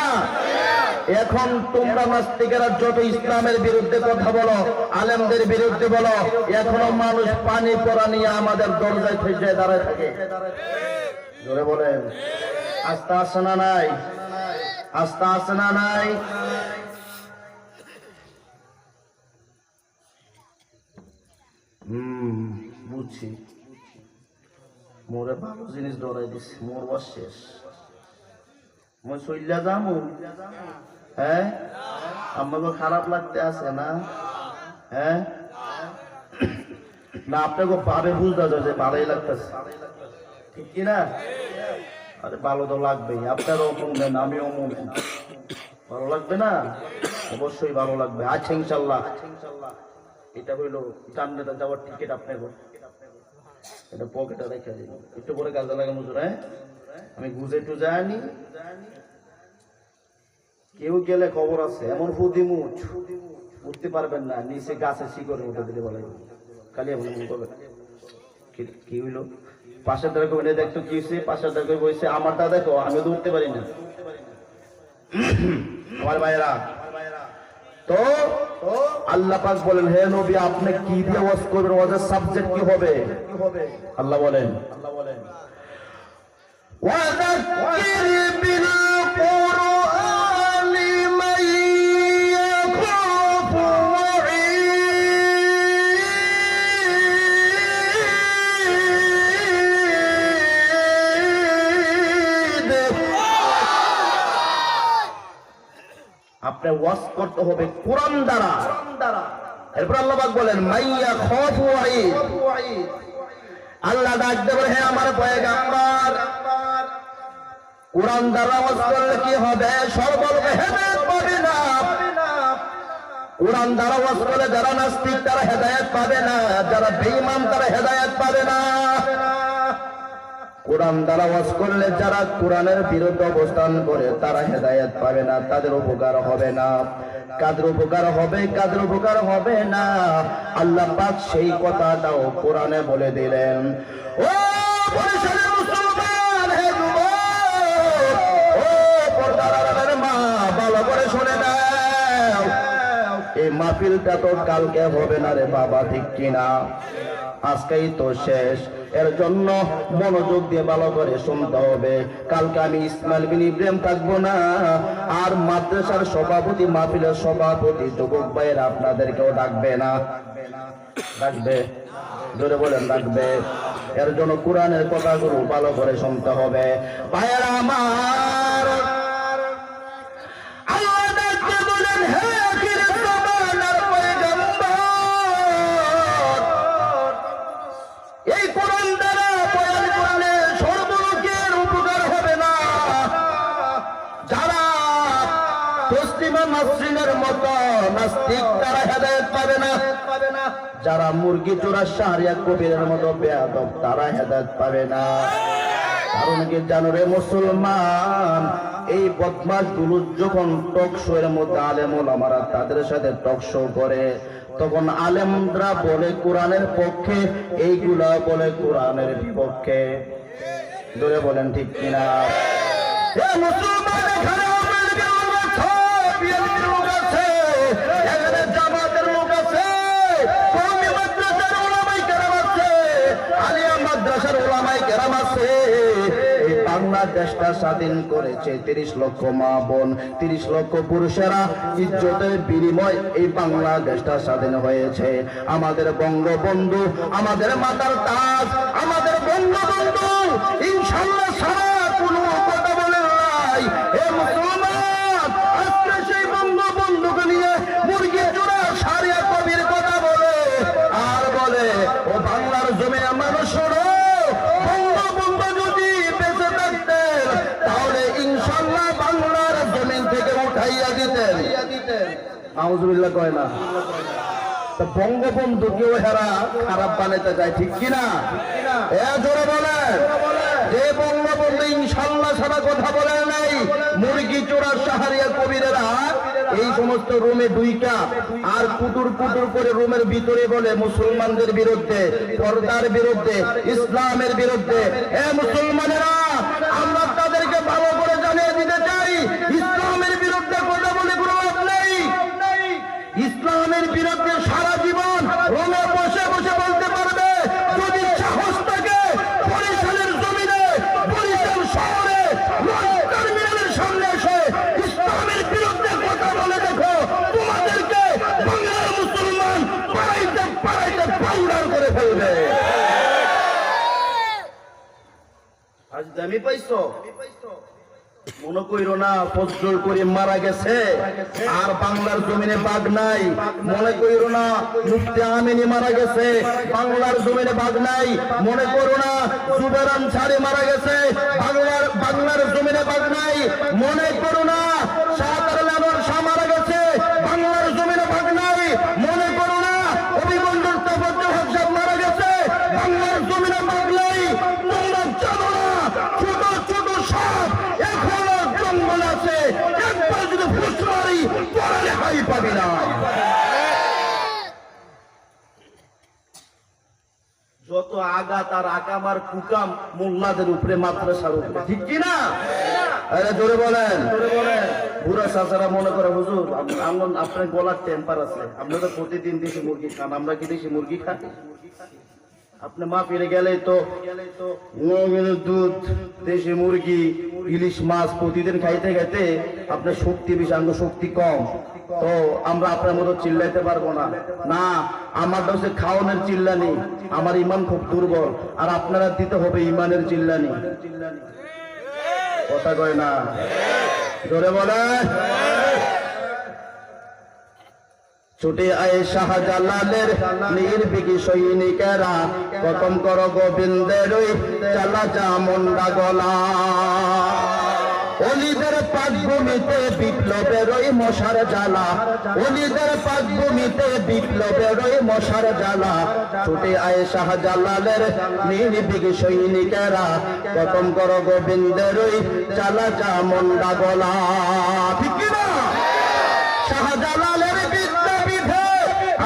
এখন তোমরা নাস্তিকেরা যত ইসলামের বিরুদ্ধে কথা বলো, আলেমদের বিরুদ্ধে বলো, এখনো মানুষ পানি পড়া নিয়ে আমাদের দরজায় ঠেসে দাঁড়ায় থাকে। জোরে বলেন। আস্থা আছে না নাই? আস্থা আছে না নাই? বুঝছি, মোরে ভালো জিনিস ধরাই দিচ্ছে, মোর বস শেষ, মই চইলা যামু। হ্যাঁ, আমাকে খারাপ লাগতে আছে না? হ্যাঁ না, আপনাকে পাবে বুঝতে যে ভালোই লাগতেছে। ঠিক কিনা? আরে ভালো তো লাগবেই, আপনারও মুভমেন্ট, আমিও মুভমেন্ট, ভালো লাগবে না? অবশ্যই ভালো লাগবে। আচ্ছা ইনশাআল্লাহ, এটা হইলো জান্নাতে যাওয়ার টিকিট আপনার, এটা পকেটে রেখে দিন, একটু পরে কাজে লাগে মুজুর। হ্যাঁ, আমি বুঝে একটু জানি, কেউ গেলে খবর আছে, এমন ফুদিমুচ উঠতে পারবেন না, নিচে গাছে শিকড়ে উঠে দিলে বলে খালি এমন মনে করবেন। কি হইলো পাশের দ্বারা কবে দেখতো কি হয়েছে, পাশের দ্বারা বলছে আমারটা দেখো, আমি তো উঠতে পারি না। আমার ভাইয়েরা, তো আল্লাহ পাক বলেন, হে নবী আপনি কি দিয়ে ওয়াজ করবেন, ওয়াজের সাবজেক্ট কি হবে? আল্লাহ বলেন ওয়াযাক্কির বিল কুরআনি মান ইয়াখাফু ওয়াঈদ। আপনি ওয়াজ করতে হবে কোরআন দ্বারা। এরপর আল্লাহ পাক বলেন মান ইয়াখাফু ওয়াঈদ। আল্লাহ ডাক দেবেন, হে আমার পয়গম্বর, কোরআন দ্বারা ওয়াজ করলে কি হবে? সর্বলোকে হেদায়েত পাবে না। কোরআন দ্বারা ওয়াজ করলে যারা নাস্তিক তারা হেদায়েত পাবে না, যারা বেঈমান তারা হেদায়েত পাবে না। কোরআন দ্বারা ওয়াজ করলে যারা কোরআনের বিরুদ্ধে অবস্থান করে তারা হেদায়েত পাবে না, তাদের উপকার হবে না। কাদের উপকার হবে, কাদের উপকার হবে না, আল্লাহ পাক সেই কথাটাও কোরআনে বলে দিলেন। ও পরিশেষে মুসলমান, হে যুবক, ও পর্দার আড়ালের মা, ভালো করে শুনে নাও, এই মাহফিলটা তো কালকে হবে না রে বাবা, ঠিক কিনা? আজকেই তো শেষ, এর জন্য মনোযোগ দিয়ে ভালো করে শুনতে হবে। কালকে আমি ইসমাইল বিন ইব্রাহিম থাকবো না, আর মাদ্রাসার সভাপতি, মাহফিলের সভাপতি যুবক ভাইয়ের আপনাদেরকেও ডাকবে না, ডাকবে, জোরে বলেন ডাকবে। এর জন্য কোরআনের কথাগুলো ভালো করে শুনতে হবে। ভাইয়েরা আমার, আল্লাহ ডাকতে বলেন, হে আখির জামানার পয়গম্বর, এই কোরআন দ্বারা বয়ান করলে সর্বলোকের উপকার হবে না। যারা পশ্চিমা নাসরিনের মতো নাস্তিক তারা হেদায়েত পাবে না, যারা মুরগি চোরা শাহরিয়া কবিরের মতো বেয়াদব তারা হেদায়েত পাবে না। কারণ কি জানো রে মুসলমান, এই বদমাশ গুলো যখন টক শো এর মধ্যে আলেম ওলামারা তাদের সাথে টক শো করে, তখন আলেমরা বলে কোরআনের পক্ষে, এইগুলা বলে কোরআনের বিপক্ষে। ধরে বলেন ঠিক কিনা? মুসলমান, এখানে লোক আছে, এখানে জামাতের লোক আছে, কওমি মাদ্রাসার উলামায়ে কেরাম আছে, আলিয়া মাদ্রাসার উলামায়ে কেরাম আছে। এই বাংলাদেশটা স্বাধীন করেছে 30 লক্ষ মা বোন, 30 লক্ষ পুরুষেরা ইজ্জতের বিনিময় এই বাংলাদেশটা স্বাধীন হয়েছে। আমাদের বঙ্গবন্ধু, আমাদের মাতার তাজ, আমাদের বঙ্গবন্ধু ইনশাআল্লাহ সারা কোনো কথা বলে নাই। হে মুসলমান, আজকে সেই বঙ্গবন্ধুকে নিয়ে মুরগি চোরা শাহরিয়া কবির কথা বলে, আর বলে ও বাংলার জমিনে মানুষ শোনো, বঙ্গবন্ধু যদি বেঁচে থাকতেন তাহলে ইনশাআল্লাহ বাংলার জমিন থেকে উঠাইয়া দিতেন। আউযুবিল্লাহ কয় না? বঙ্গবন্ধুকেও হেরা খারাপ বানাইতে যায়, ঠিক কিনা? জোরে বলেন, যে বঙ্গবন্ধু ইনশাআল্লাহ সারা কথা বলেন নাই, মুরগি চোরা শাহরিয়া কবিরেরা এই সমস্ত রুমে ঢুইকা আর কুটুর কুটুর করে রুমের ভিতরে বলে মুসলমানদের বিরুদ্ধে, পর্দার বিরুদ্ধে, ইসলামের বিরুদ্ধে। হে মুসলমানেরা, আমরা তাদেরকে ভালো করে জানিয়ে দিতে চাই, ইসলামের বিরুদ্ধে কথা বলে কোনো লাভ নেই। ইসলামের বিরুদ্ধে সারা জীবন রোমে বসে বসে বলতে পারবে, যদি সাহস থাকে বরিশালের জমিনে, বরিশাল শহরে টার্মিনালের সামনে এসে ইসলামের বিরুদ্ধে কথা বলে দেখো, তোমাদেরকে বাংলার মুসলমান পাড়াইতে পাড়াইতে পাউডার করে ফেলবে। আজ দামি পাইছো, মনে কইরো না ফজলুল করিম মারা গেছে আর বাংলার জমিনে বাঘ নাই। মনে কইরো না মুফতি আমিনী মারা গেছে, বাংলার জমিনে বাঘ নাই। মনে করো না জুবের আনসারী মারা গেছে, বাংলার জমিনে বাঘ নাই। মনে করো না শাহজালাল শাহ মারা গেছে, পাবি না। যত আঘাত আর আকামার কুকাম মোল্লাদের উপরে মাদ্রাসার উপরে, ঠিক কি না? আরে জোরে বলেন। বুড়া চাচারা মনে করে হুজুর আপনার গলার টেম্পার আছে, আপনি তো প্রতিদিন দেশি মুরগি খান, আমরা কি দেশি মুরগি খাই? আপনি মা ফিরে গেলেই তো দুধ, দেশি মুরগি, ইলিশ মাছ প্রতিদিন খাইতে খাইতে আপনার শক্তি বেশি, আঙ্গ শক্তি কম, তো আমরা আপনার মতো চিল্লাইতে পারবো না। না, আমারটা হচ্ছে খাওয়ানোর চিল্লানি, আমার ইমান খুব দুর্বল, আর আপনারা দিতে হবে ইমানের চিল্লানি। কথা কয় না, জোরে বলে। ছুটে আয়ে শাহজালালের নির্ভীকি সৈনিকেরা, খতম কর গোবিন্দের ওই চালা চামুন্ডা গলা। অলিদের পাকভূমিতে বিপ্লবের ওই মশার জ্বালা, অলিদের পাকভূমিতে বিপ্লবের ওই মশার জ্বালা। ছুটে আয়ে শাহজালালের নির্ভীকি সৈনিকেরা, খতম কর গোবিন্দের ওই চালা চামুন্ডা গলা। ঠিক কিনা? শাহজালালের বিদ্যাপীঠে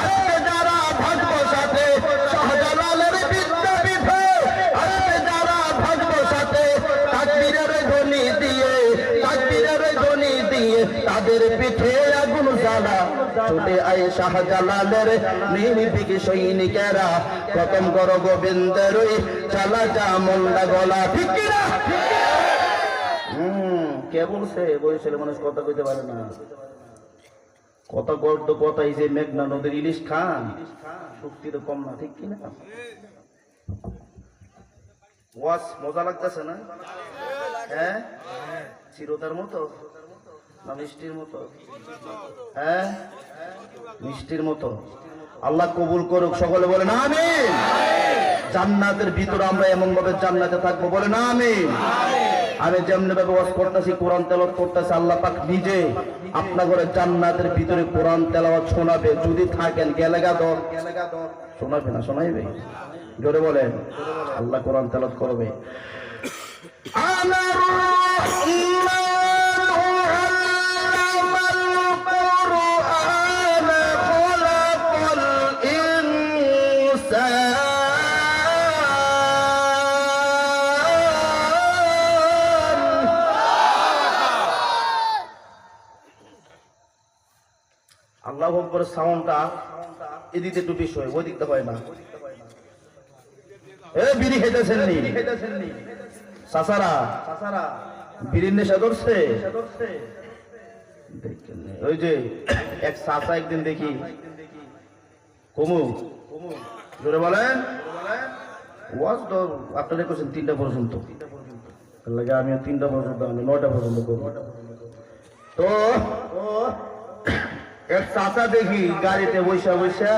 আজকে যারা ভাগ্য সাথে, শাহজালালের বিদ্যাপীঠে আজকে যারা ভাগ্য সাথে, তাকবীরের ধ্বনি দিয়ে, তাকবীরের ধ্বনি দিয়ে তাদের পিঠে আগুন জ্বালা। ছুটে আয়ে শাহজালালের নির্ভীকি সৈনিকেরা, খতম কর গোবিন্দের ওই চালা চামুন্ডা গলা। ঠিক কিনা? কে বলছে? বলছিল মানুষ কথা কইতে পারে না। কত গর্দ কথা, এই যে মেঘনা নদীর ইলিশ খান, শক্তি তো কম না, ঠিক কিনা? ওয়াজ মজা লাগতেছে না? হ্যাঁ, চিরতার মতো না মিষ্টির মতো? হ্যাঁ, মিষ্টির মতো। আল্লাহ কবুল করুক, সকলে বলে না আমিন। জান্নাতের ভিতরে আমরা এমন ভাবে জান্নাতে থাকবো, বলে না আমিন। আমি যেমনি ভাবে ওয়াজ করতেছি, কোরআন তেলাওয়াত করতেছি, আল্লাহ পাক নিজে আপনার ঘরে জান্নাতের ভিতরে কোরআন তেলাওয়াত শোনাবে। যদি থাকেন গেলেগা দর শোনাবে না, শোনাইবে? জোরে বলেন। আল্লাহ কোরআন তেলাওয়াত করবে। আল্লাহু আকবার সাউন্ডটা এদিকে একটু বেশি হয়, ওই দিকটা হয় না। এ বিড়ি খেতেছেন নি চাচারা? বিড়ির নেশা ধরছে? ওই যে এক চাচা একদিন দেখি, কমু জোরে বলেন, ওয়াজ তো আপনারা করছেন 3টা পর্যন্ত, লাগে আমিও 3টা পর্যন্ত, আমি 9টা পর্যন্ত করবো। তো এক চাচা দেখি গাড়িতে বৈশা বৈশা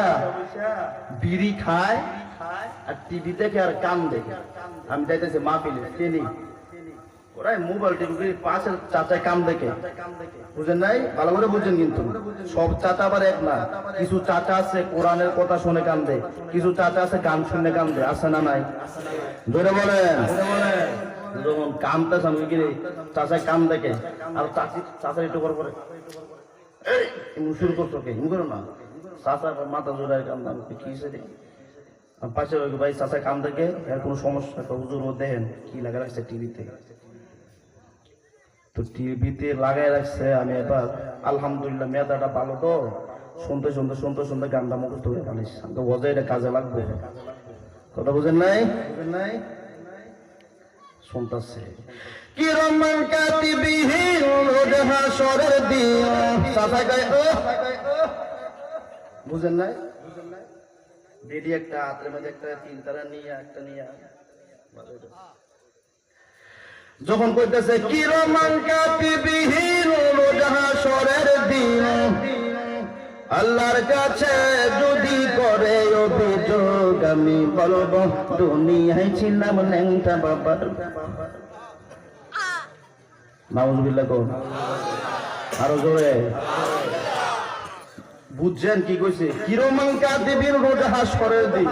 বিড়ি খায় আর টিভি দেখে আর কান দেখে। আমি যাইতেছি মাহফিলে, চিনি ওরাই মোবাইল টিভি, পাশের চাচায় কান দেখে, বুঝেন নাই? ভালো করে বুঝছেন কিন্তু সব চাচা আবার এক না। কিছু চাচা আছে কোরআনের কথা শুনে কান্দে, কিছু চাচা আছে গান শুনে কান্দে, আছে না নাই? জোরে বলেন। যখন কানতে সামনে গিয়ে চাচায় কান দেখে আর চাচা একটু করে শুরু করছো, কে করো না? চাচা মাথা জোড়ায় কান্দা, কি রে পাশে ভাই চাচা কান দেখে, এর কোনো সমস্যা? হুজুর ও দেখেন কি লাগা রাখছে টিভিতে, তো টিভিতে লাগাই রাখছে। আমি এবার আলহামদুলিল্লাহ মেধাটা ভালো, তো শুনতে শুনতে শুনতে শুনতে গানটা মুখস্থ হয়ে পালিস, বোঝা এটা কাজে লাগবে। কথা বুঝেন নাই? শুনতেছে কি রহমান কাতিবিহীন রোদে হাসরের দিন, চাচা গায় ও, বুঝেন নাই? বেডি একটা হাতের মধ্যে একটা 3 তারা নিয়ে একটা নিয়ে যখন কইতেছে কি রহমান কাতিবিহীন রোদে হাসরের দিন, আল্লাহর কাছে যদি করে অভিযোগ আমি বলবো দুনিয়ায় ছিলাম ল্যাংটা বাবার। নাউজুবিল্লাহ কোন আরো জোরে বুঝছেন কি কইছে? কিরমান কাদিবিন রোজা হাসরের দিন,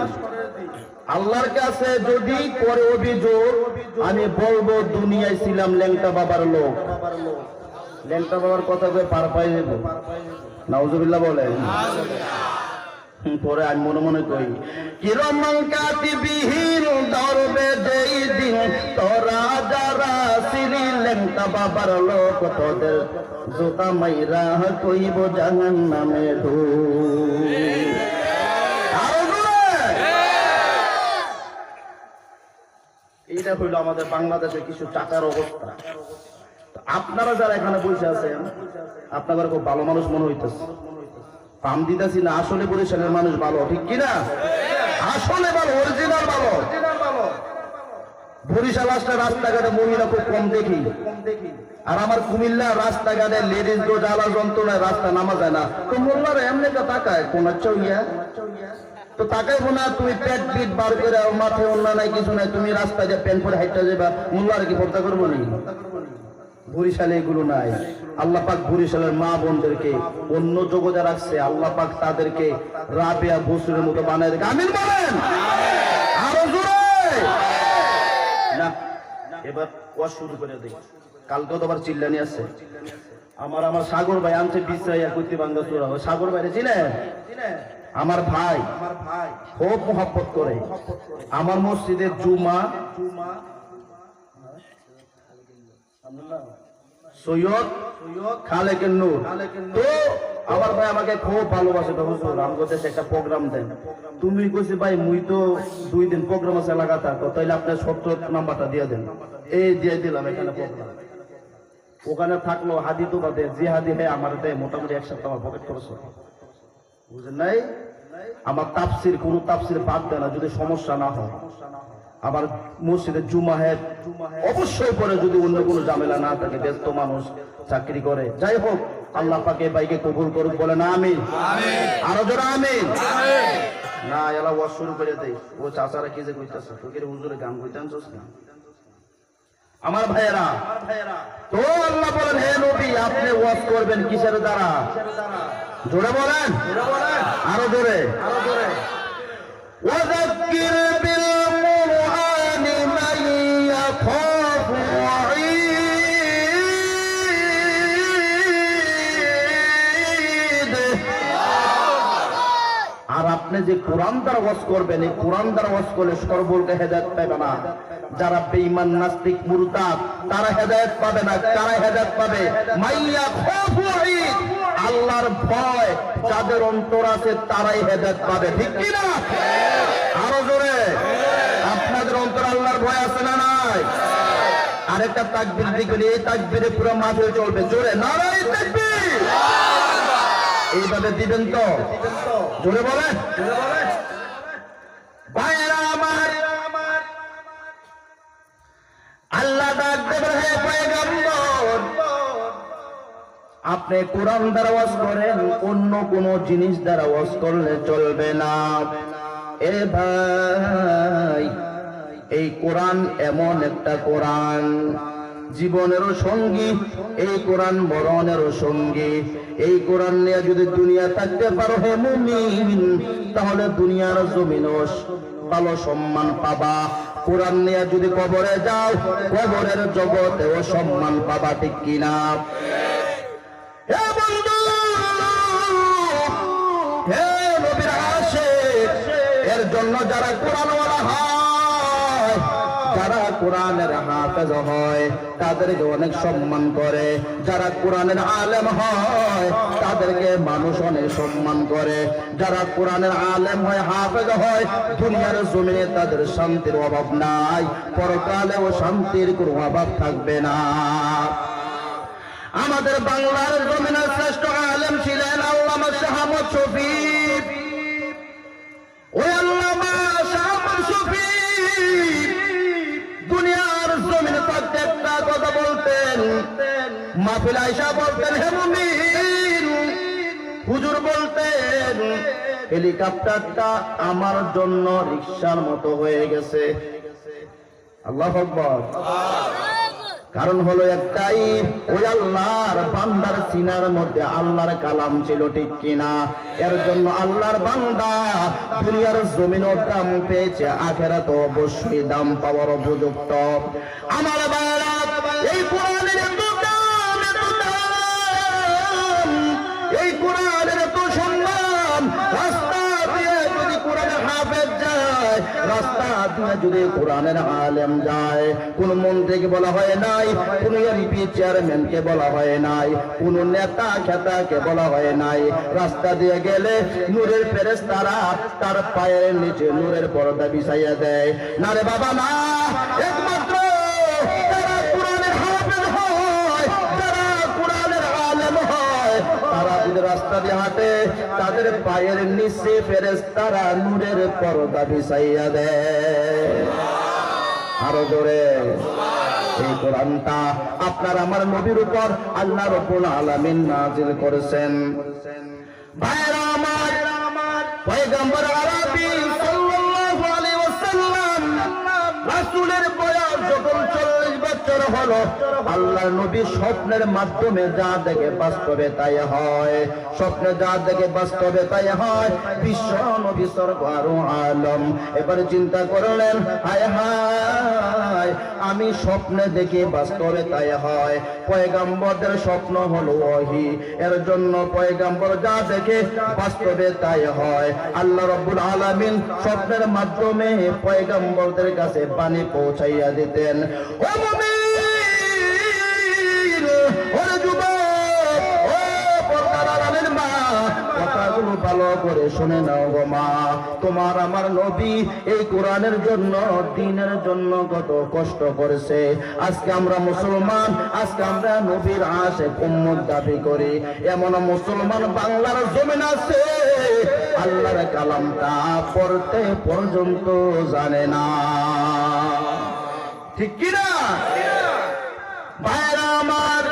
আল্লাহর কাছে যদি করে অভিযোগ আমি বলবো দুনিয়ায় ছিলাম ল্যাংটা বাবার লোক। ল্যাংটা বাবার কথা কয়ে পার পাই যাবো, নাউজুবিল্লাহ বলেন। পরে আমি মনে মনে কই কিরমান কাতিবিহীন ধরবে যেই দিন তোরা যারা সিরিলেন তা বাবার লোক তোদের জোতা মাইরা কইব জাহান্নামে ঢুক। এটা হইল আমাদের বাংলাদেশের কিছু টাকার অবস্থা। আপনারা যারা এখানে বসে আছেন আপনাদের খুব ভালো মানুষ মনে হইতেছে, পাম দিতেছি না, আসলে বরিশালের মানুষ ভালো, ঠিক কিনা? আসলে ভালো, অরিজিনাল ভালো। বরিশাল আসলে রাস্তাঘাটে মহিলা খুব কম দেখি, আর আমার কুমিল্লা রাস্তাঘাটে লেডিস গো জ্বালা যন্ত্রণায় রাস্তা নামা যায় না। তো মোল্লারা এমনি তাকায় কোন চইয়া তো তাকাইবো না, তুমি পেট পিট বার করে মাথায় অন্য নাই কিছু নাই, তুমি রাস্তায় যে প্যান্ট পরে হাইটটা যাবা, মোল্লার কি পর্দা করবো নি? বরিশালে এগুলো নাই। আল্লাহ পাক বরিশালের মা বোনদেরকে অন্য জগতে রাখছে, আল্লাহ পাক তাদেরকে রাবেয়া বসুরের মতো বানায় রেখে। আমিন বলেন আরো জোরে না। এবার ওয়াজ শুরু করে দেই, কালকেও তো আবার চিল্লানি আছে। আমার সাগর ভাই আনছে বিশ্রাইয়া কইতে বাঙ্গা চূড়া। সাগর ভাইরে চিনেন? আমার ভাই খুব মহব্বত করে। আমার মসজিদের জুমা সৈয়দ খালেকের নূর, তো আমার ভাই আমাকে খুব ভালোবাসে। হুজুর আমগো দেশে একটা প্রোগ্রাম দেন। তুমি কইছি ভাই মুই তো 2 দিন প্রোগ্রাম আছে লাগাতার, তো তাইলে আপনি 70 নাম্বারটা দিয়ে দেন। এই দিয়ে দিলাম এখানে প্রোগ্রাম। ওখানে থাকলো হাদি তো বাদে, যে হাদি হয় আমার দেয় মোটামুটি 1 সপ্তাহ আমার পকেট খরচ হয়, বুঝলেন নাই? আমার তাফসির কোন তাফসির বাদ দেয় না যদি সমস্যা না হয়। আবার মসজিদের জুমা অবশ্যই পরে যদি অন্য কোনো ঝামেলা না থাকে, ব্যস্ত মানুষ চাকরি করে, যাই হোক আল্লাহ পাকে ভাইকে কবুল করুক, বলে না আমিন। আরো জোরে আমিন। না এলা ওয়াজ শুরু করে দেই। ও চাচারা কি যে কইতাছে, তোকে হুজুরে গান কইতাছস না? আমার ভাইয়েরা, তো আল্লাহ বলেন হে নবী আপনি ওয়াজ করবেন কিসের দ্বারা? জোরে বলেন, আরো জোরে। ওয়াযাক্কির বিল কুরআনি মান ইয়াখাফু ওয়াঈদ। আর আপনি যে কোরআন দ্বারা ওয়াজ করবেন, এই কোরআন দ্বারা ওয়াজ করলে সর্বকে হেদায়েত পাবে না। যারা বেঈমান নাস্তিক মুরতাদ তারা হেদায়েত পাবে না। কারা হেদায়েত পাবে? মাইয়া খাফু ওয়াঈদ, আল্লাহর ভয় যাদের অন্তর আছে তারাই হেদায়েত পাবে, ঠিক কি না? আরো জোরে। আপনাদের অন্তর আল্লাহর ভয় আছে না নাই? আরেকটা তাকবীর দিবেন, এই তাকবীরে পুরো মাহফিল চলবে। জোরে নারায়ে তাকবীর। এইভাবে দিবেন তো? জোরে বলেন। ভাইরা আমার, আল্লাহ ডাক দেবেন হে পয়গম্বর আপনি কোরআন দ্বারা ওয়াজ করেন, অন্য কোন জিনিস দ্বারা ওয়াজ করলে চলবে না। এ ভাই এই কোরআন এমন একটা কোরআন জীবনেরও সঙ্গী, এই কোরআন মরণেরও সঙ্গী। এই কোরআন নিয়ে যদি দুনিয়া থাকতে পারো হে মুমিন, তাহলে দুনিয়ার জমিনও ভালো সম্মান পাবা। কোরআন নিয়ে যদি কবরে যাও, কবরের জগতেও সম্মান পাবা, ঠিক কিনা? হে বন্ধু, হে নবীর আশিক, এর জন্য যারা কোরআনওয়ালা হয়, যারা কোরআনের হাফেজ হয় তাদেরকে অনেক সম্মান করে। যারা কোরআনের আলেম হয় তাদেরকে মানুষ অনেক সম্মান করে। যারা কোরআনের আলেম হয়, হাফেজ হয়, দুনিয়ার জমিনে তাদের শান্তির অভাব নাই, পরকালেও শান্তির কোনো অভাব থাকবে না। আমাদের বাংলার জমিনের শ্রেষ্ঠ আলেম ছিলেন আল্লামা শাহ আহমদ শফী। ওই আল্লামা শাহ আহমদ শফী দুনিয়ার জমিনে থাকতে একটা কথা বলতেন, মাহফিল আয়েশা বলতেন হে মুমিন, হুজুর বলতেন হেলিকপ্টারটা আমার জন্য রিকশার মতো হয়ে গেছে। আল্লাহু আকবার। কারণ হলো একটাই, ওই আল্লাহর বান্দার সিনার মধ্যে আল্লাহর কালাম ছিল, ঠিক কিনা? এর জন্য আল্লাহর বান্দা দুনিয়ার জমিনও দাম পেয়েছে, আখিরাত অবশ্যই দাম পাওয়ার উপযুক্ত। আমার ভাইরা, এই কোরআনের এত দাম, এই কোরআন যায়, রাস্তা দিয়ে যদি কোরআনের আলেম যায়, কোন মন্ত্রীকে বলা হয় নাই, কোন এমপি চেয়ারম্যানকে বলা হয় নাই, কোন নেতা খেতাকে বলা হয় নাই, রাস্তা দিয়ে গেলে নূরের ফেরেশতারা তার পায়ের নিচে নূরের পর্দা বিছাইয়া দেয়। না রে বাবা না, একমাত্র যারা কোরআনের হাফেজ হয়, যারা কোরআনের আলেম হয়, তারা যদি রাস্তা দিয়ে হাঁটে, তাদের পায়ের নিচে ফেরেশতারা নূরের পর্দা বিছাইয়া দেয়। আরো জোরে। এই কোরআনটা আপনার আমার নবীর উপর আল্লাহ রাব্বুল আলামিন নাযিল করেছেন। ভাইরা আমার, পয়গম্বর আরবি সাল্লাল্লাহু আলাইহি ওয়াসাল্লাম রাসূলের বয়স যখন 40 বছর হলো, আল্লাহর নবী স্বপ্নের মাধ্যমে যা দেখে বাস্তবে তাই হয়, স্বপ্নে যা দেখে বাস্তবে তাই হয়। বিশ্ব নবী সরকার আলম এবারে চিন্তা করলেন, হায় হায়, আমি স্বপ্নে দেখে বাস্তবে তাই হয়। পয়গম্বরদের স্বপ্ন হলো ওহী, এর জন্য পয়গম্বর যা দেখে বাস্তবে তাই হয়। আল্লাহ রাব্বুল আলামিন স্বপ্নের মাধ্যমে পয়গম্বরদের কাছে বাণী পৌঁছাইয়া দিতেন। ও মুমিন, ও যুবক, ও পর্দার আড়ালের মা, কথাগুলো ভালো করে শুনে নাও গো মা। তোমার আমার নবী এই কোরআনের জন্য, দ্বীনের জন্য কত কষ্ট করেছে। আজকে আমরা মুসলমান, আজকে আমরা নবীর আশিক উম্মত দাবি করি। এমন মুসলমান বাংলার জমিন আছে আল্লাহর কালামটা পড়তে পর্যন্ত জানে না, ঠিক কিনা? ভাইরা আমার,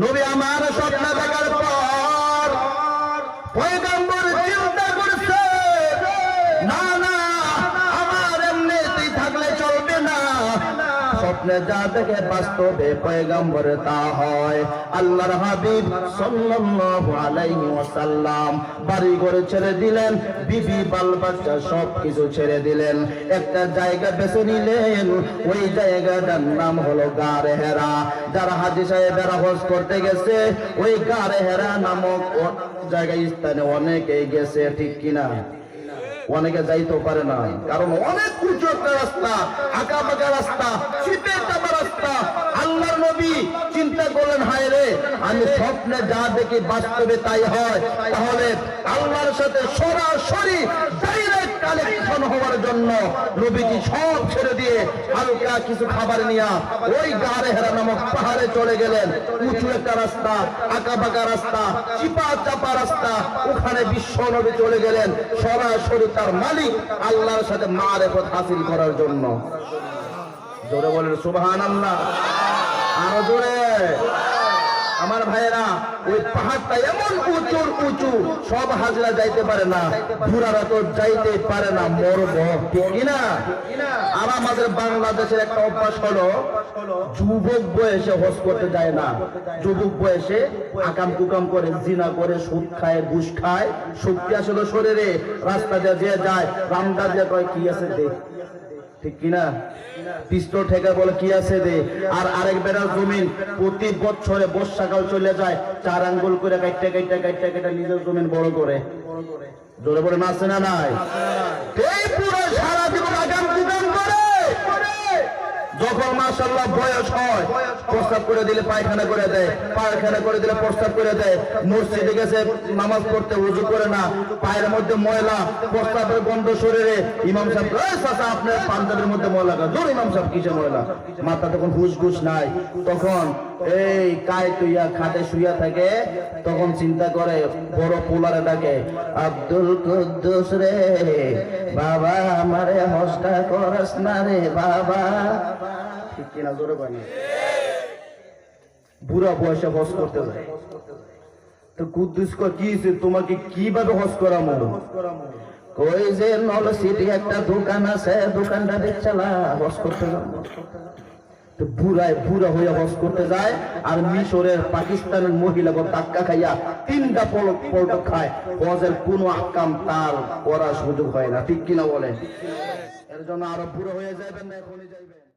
নবী আমার স্বপ্ন দেখার পর পয়গম্বর চিন্তা করছে, না না, আমার এমনিতেই থাকলে চলবে না, স্বপ্নে যা দেখে বাস্তবে পয়গম্বরে তা হয়। আল্লাহর হাবিব সাল্লাল্লাহু আলাইহি ওয়াসাল্লাম বাড়ি ঘরে ছেড়ে দিলেন, বিবি বাল বাচ্চা সব কিছু ছেড়ে দিলেন, একটা জায়গা বেছে নিলেন। ওই জায়গাটার নাম হলো গারে হেরা। যারা হাজী সাহেবেরা হজ করতে গেছে, ওই গারে হেরা নামক জায়গায় স্থানে অনেকেই গেছে, ঠিক কিনা? অনেকে যাইতে পারে না, কারণ অনেক উঁচু একটা রাস্তা, আঁকা বাঁকা রাস্তা, চিপে চাপা রাস্তা। আল্লাহর নবী চিন্তা করলেন, হায় রে, আমি স্বপ্নে যা দেখি বাস্তবে তাই হয়, তাহলে আল্লাহর সাথে সরাসরি ডাইরেক্ট কানেকশন হওয়ার জন্য নবীজি সব ছেড়ে দিয়ে হালকা কিছু খাবার নিয়ে ওই গারে হেরা নামক পাহাড়ে চলে গেলেন। উঁচু একটা রাস্তা, আঁকা বাঁকা রাস্তা, চিপা চাপা রাস্তা, ওখানে বিশ্ব নবী চলে গেলেন সরাসরি তার মালিক আল্লাহর সাথে মারিফত হাসিল করার জন্য। জোরে বলেন সুবহানাল্লাহ, আরো জোরে। আমার ভাইয়েরা, ওই পাহাড়টা এমন উঁচুর উঁচু, সব হাজরা যাইতে পারে না, বুড়ারা তো যাইতে পারে না, মরব, ঠিক কিনা? আর আমাদের বাংলাদেশের একটা অভ্যাস হলো, যুবক বয়সে হজ করতে যায় না, যুবক বয়সে আকাম কুকাম করে, জিনা করে, সুদ খায়, ঘুষ খায়, শক্তি আসলে শরীরে, রাস্তা দিয়ে যায়, রামদা দিয়ে কয় কি আছে দেখ, ঠিক কিনা? পিস্তল ঠেকা বলে কি আছে দে। আর আরেক বেড়ার জমিন প্রতি বছরে বর্ষাকাল চলে যায়, 4 আঙ্গুল করে কাইটা কাইটা কাইটা কাইটা নিজের জমিন বড় করে। জোরে বলে নাচে না নাই? এই পুরো সারা জীবন আগাম কুগাম করে, যখন মাশাআল্লাহ বয়স হয়, প্রস্তাব করে দিলে পায়খানা করে দেয়, পায়খানা করে দিলে প্রস্তাব করে দেয়, মসজিদে গেছে নামাজ পড়তে ওযু করে না, পায়ের মধ্যে ময়লা, প্রস্তাবের গন্ধ শরীরে, ইমাম সাহেব চাচা আপনার পাঞ্জাবের মধ্যে ময়লা, জোর ইমাম সাহেব কিসে ময়লা? মাথা তখন হুশ ঘুষ নাই, তখন এই কায় তুইয়া খাটে শুইয়া থাকে, তখন চিন্তা করে, বড় পোলারে ডাকে, আব্দুল কুদ্দুস রে বাবা, আমারে হজটা করস না রে বাবা, ঠিক কিনা? জোরে কয় না? বুড়া বয়সে হজ করতে যায়, তো কুদ্দুস কয় কি তোমাকে কিভাবে হজ করামো? কই যে নল সিটি একটা দোকান আছে, দোকানটা দেখছালা, হজ করতে যাবো। তো বুড়া হইয়া হজ করতে যায়, আর মিশরের পাকিস্তানের মহিলা ধাক্কা খাইয়া 3টা পলক খায়, হজের কোন আহকাম তার করার সুযোগ হয় না, ঠিক কিনা বলে? এর জন্য আরো বুড়ো হয়ে যাবেন না, এখনই যাইবেন।